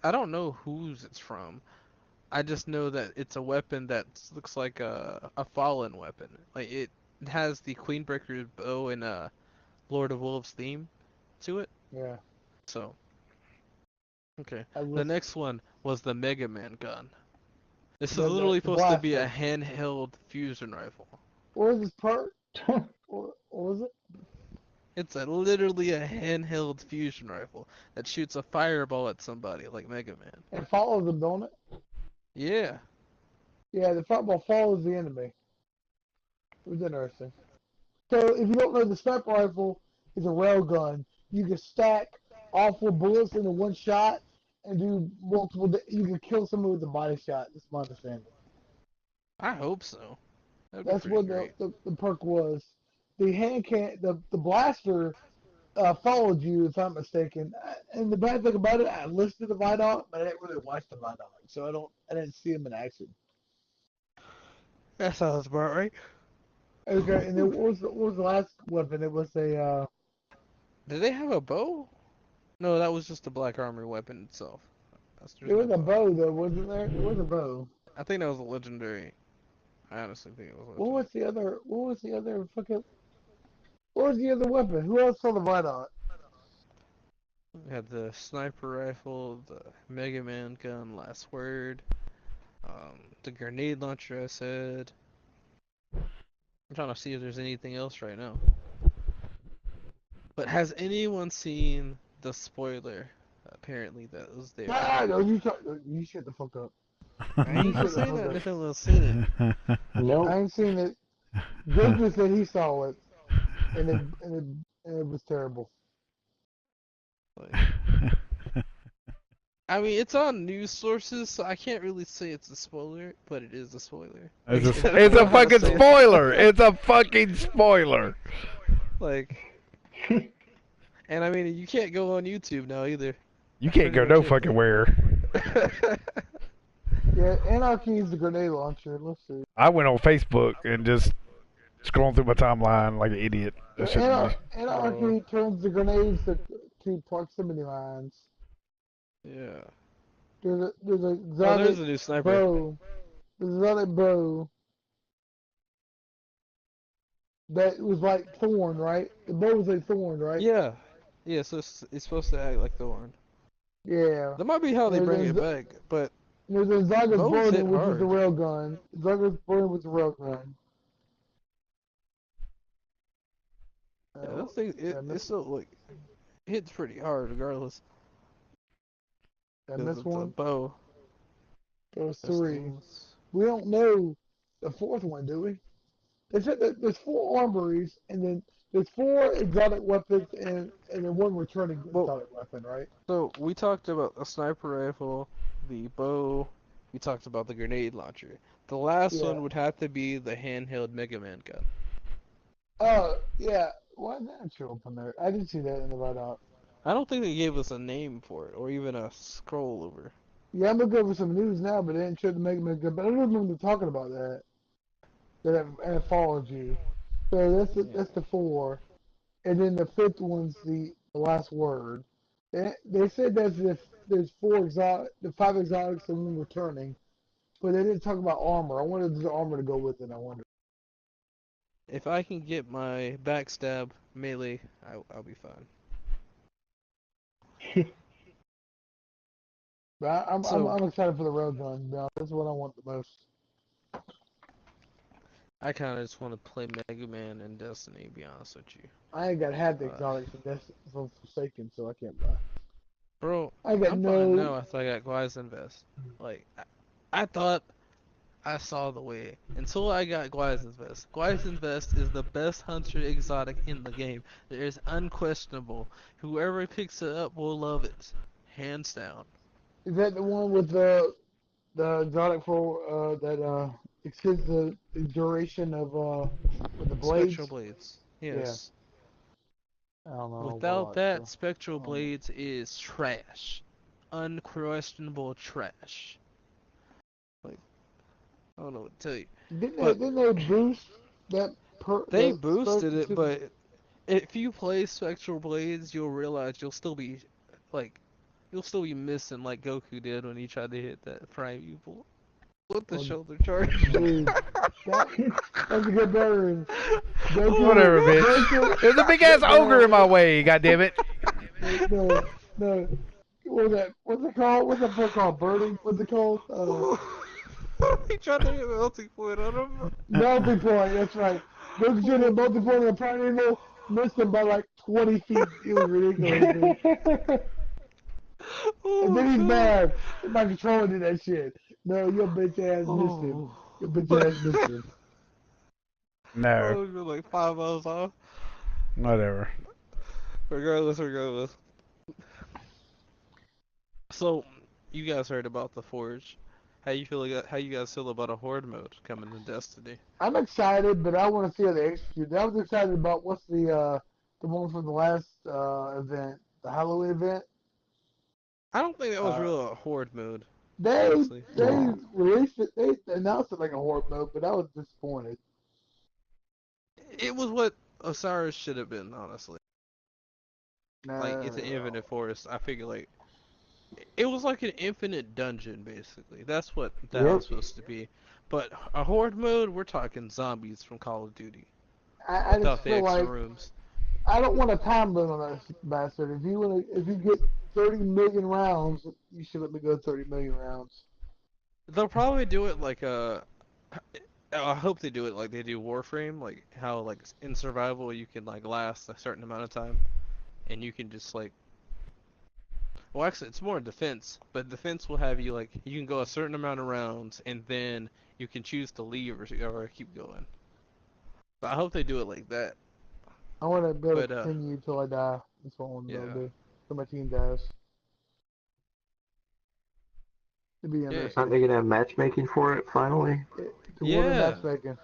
I don't know whose it's from. I just know that it's a weapon that looks like a fallen weapon. Like it has the Queenbreaker bow and Lord of Wolves theme to it.
Yeah.
So, okay.
I
The
was,
next one was the Mega Man gun. This is
The-
literally
the
supposed to be a
blaster.
handheld fusion rifle.
what was this part? What was it?
It's literally a handheld fusion rifle that shoots a fireball at somebody like Mega Man.
It follows them, don't it?
Yeah.
Yeah, the fireball follows the enemy. It was interesting. So if you don't know, the sniper rifle is a railgun. You can stack all 4 bullets into one shot and do multiple. You can kill someone with a body shot. That's my understanding.
I hope so. That'd be
That's
pretty
what
great.
the perk was. The hand can the blaster followed you, if I'm mistaken. And the bad thing about it, I listened to the Vidoc, but I didn't really watch the Vidoc, so I didn't see him in action.
That sounds about right.
Okay, and then what was the last weapon? It was a
Did they have a bow? No, that was just the black armor weapon itself.
there was a bow though, wasn't there? There was a bow.
I think that was a legendary. I honestly think it was
What
legendary.
was the other? What was the other fucking? What was the other weapon? Who else saw the Vidoc?
We had the sniper rifle, the Mega Man gun, last word, the grenade launcher I said. I'm trying to see if there's anything else right now. But has anyone seen the spoiler? Apparently that was there.
Ah, no, you shut the fuck up.
I ain't gonna say that if anyone's seen it.
Nope.
I ain't seen it. Joker said he saw it, and it was terrible.
Like, I mean, it's on news sources, so I can't really say it's a spoiler, but it is a spoiler.
It's a fucking spoiler. It's a fucking spoiler.
Like, and I mean, you can't go on YouTube now either.
You can't go no fucking where.
Yeah, Anarchy is the grenade launcher. Let's see.
I went on Facebook and just scrolling through my timeline like an idiot. That shit was-
Anarchy turns the grenades to proximity mines.
Yeah.
There's a
Oh,
exotic
there's a new sniper.
bow. There's an exotic bow that was like thorn, right? The bow was like thorn, right?
Yeah. Yeah, so it's supposed to act like Thorn.
Yeah.
That might be how they bring
There's
it back, but
There's an exotic
bows hit
burden, which is
hard.
the railgun. Exotic burden was the railgun.
yeah, those things, it's still, like, hits pretty hard regardless.
I
'Cause
missed
it's a
one.
bow.
Those
Those
3.
things.
We don't know the 4th one, do we? They said that there's 4 armories, and then there's 4 exotic weapons, and then 1 returning exotic weapon, right?
So we talked about a sniper rifle, the bow. We talked about the grenade launcher. The last one would have to be the handheld Mega Man gun.
Oh, yeah. Why did that show up on there? I didn't see that in the Vidoc.
I don't think they gave us a name for it, or even a scroll over.
Yeah, I'm looking over some news now, but they didn't show the Mega Man gun. But I don't remember talking about that. That anthology. So that's the 4. And then the 5th one's the last word. They said that there's 5 exotics and 1 returning, but they didn't talk about armor. I wanted the armor to go with it. I wonder.
If I can get my backstab melee, I'll be fine.
But I'm
So-
I'm excited for the railgun. Now that's what I want the most.
I kind of just want to play Mega Man and Destiny, to be honest with you.
I ain't got half the exotics from Forsaken, so I can't buy.
Bro,
I got
I'm
no.
fine now after I got Gwy's Invest. Like, I thought I saw the way until I got Gwy's Invest. Gwy's Invest is the best hunter exotic in the game. It is unquestionable. Whoever picks it up will love it, hands down.
Is that the one with the exotic for that extends the duration of with the blades?
Spectral blades. Yes.
I don't know.
Without that, Spectral Blades is trash. Unquestionable trash. Like, I don't know what to tell you.
Didn't they boost that?
They
that
boosted it,
specific-
but if you play Spectral Blades, you'll realize you'll still be missing like Goku did when he tried to hit that prime evil with the shoulder charge.
Dude, that's a good burn. Goku-
Whatever, bitch.
Goku-
There's a big ass ogre in my way. God damn it.
No. What's it called? What's that book called? Birding? What's it called?
He tried to hit melting point on him.
Melting point. That's right. Goku should hit melting point on the prime evil. missed him by like 20 feet. It was ridiculous, dude. And then he's mad. My controller did that shit. No, your bitch ass missed him. Your bitch ass missed him.
No,
Oh, you're like 5 miles off.
whatever.
Regardless. So, you guys heard about the Forge. How you guys feel about a Horde mode coming to Destiny?
I'm excited, but I want to see how they execute. I was excited about what's the one from the last event, the Halloween event.
I don't think that was
Uh,
real a Horde mode,
They
honestly.
they released it. They announced it like a horde mode, but I was disappointed.
It was what Osiris should have been, honestly. Like, it's an
No.
infinite forest. I figure, like, it was like an infinite dungeon, basically. That's what that
Yep.
was supposed to be. But a Horde mode, we're talking zombies from Call of Duty.
I just
Without the
feel
extra
like
rooms.
I don't want a time limit on that bastard. If you get 30 million rounds, you should let me go 30 million rounds.
They'll probably do it like I hope they do it like they do Warframe, like how like in survival you can like last a certain amount of time, and you can just like, well actually it's more defense, but defense will have you like you can go a certain amount of rounds and then you can choose to leave or keep going. But I hope they do it like that.
I want to be able to
But
continue till I die. That's what I want to
yeah,
do. Till my team dies. It'd be
yeah,
interesting.
Aren't they gonna have matchmaking for it finally?
To win
yeah.
matchmaking.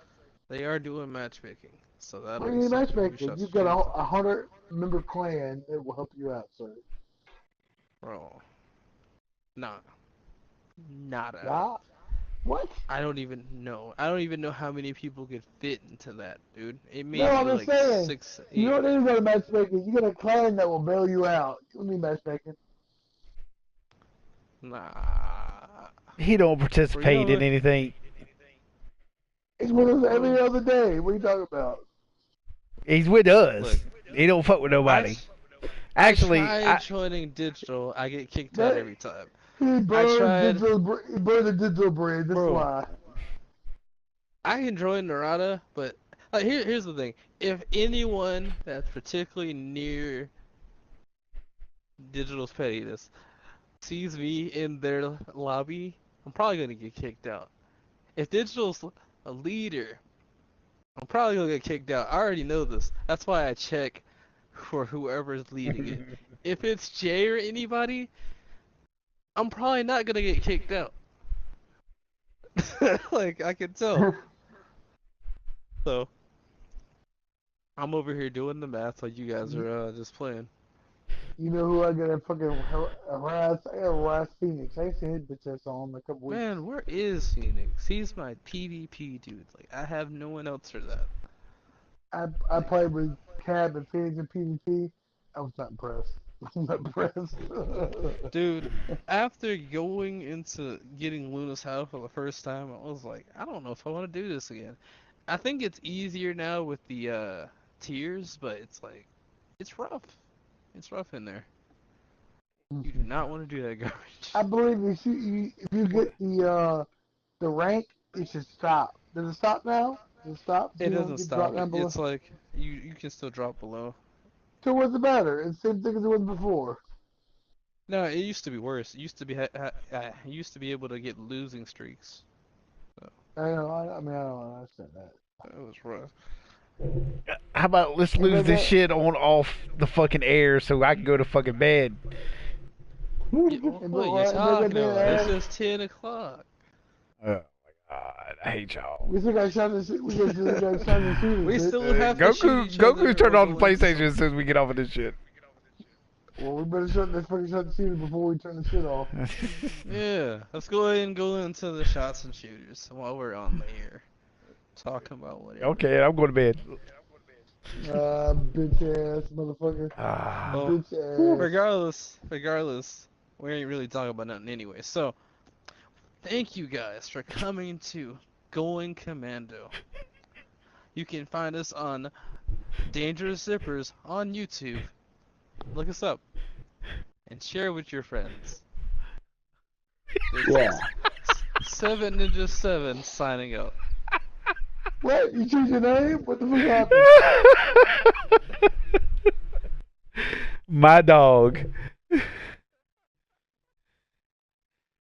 They are doing matchmaking, so that'll
What do
be
you mean
something. We
matchmaking?
shall
You've
see.
got a 100-member clan that will help you out, sir.
Bro, nah, nada.
Yeah. What?
I don't even know. I don't even know how many people could fit into that, dude. It may
No,
be
I'm just
like
saying.
6, 8.
You don't need to go to matchmaking. You got a clan that will bail you out. You don't need matchmaking.
Nah.
He don't
Bro,
participate in anything.
It's with us every other day. What are you talking about?
He's with us.
Look,
He don't fuck with nobody.
I
Actually,
tried joining digital. I get kicked out every time.
He burned
tried-
the digital bread. That's
Bro.
why.
I can join Narada, but like here's the thing. If anyone that's particularly near digital's pettiness sees me in their lobby, I'm probably gonna get kicked out. If digital's a leader, I'm probably gonna get kicked out. I already know this. That's why I check for whoever's leading it. If it's Jay or anybody, I'm probably not gonna get kicked out. Like, I can tell. So, I'm over here doing the math while you guys are just playing.
You know who I gotta fucking harass? I gotta harass Phoenix. I seen his bitch ass on in a couple weeks.
Man, where is Phoenix? He's my PvP dude. Like, I have no one else for that.
I played with Cab and Phoenix in PvP. I was not impressed. I was not impressed.
Dude, after going into getting Luna's house for the first time, I was like, I don't know if I want to do this again. I think it's easier now with the tiers, but it's like, it's rough. It's rough in there. You do not want to do that garbage.
I believe if you get the rank, it should stop. Does it stop now? Does it stop?
It
You don't
doesn't
get
stop.
dropped down below?
It's like you can still drop below.
So what's the matter? It's the same thing as it was before.
No, it used to be worse. It used to be you used to be able to get losing streaks.
I know. I mean, I don't understand that.
It was rough.
how about let's lose this shit on off the fucking air so I can go to fucking bed.
What are you talking about? It's just 10 o'clock.
Oh my god, I hate y'all.
We still got shot in the We still got shot in the shooting.
We
bitch.
still have to shoot each other.
Goku turned off the
Roland.
PlayStation as soon as we get off of this shit.
Well, we better shut the shooter before we turn the shit off.
Yeah, let's go ahead and go into the shots and shooters while we're on the air. Talking about whatever.
Okay, I'm going to bed.
Bitch ass motherfucker.
Well,
Bitch ass.
regardless, we ain't really talking about nothing anyway. So, thank you guys for coming to Going Commando. You can find us on DangerousZippers on YouTube. Look us up and share with your friends.
Yeah.
7 Ninja 7 signing out.
What? You changed your name? What the fuck happened?
my dog.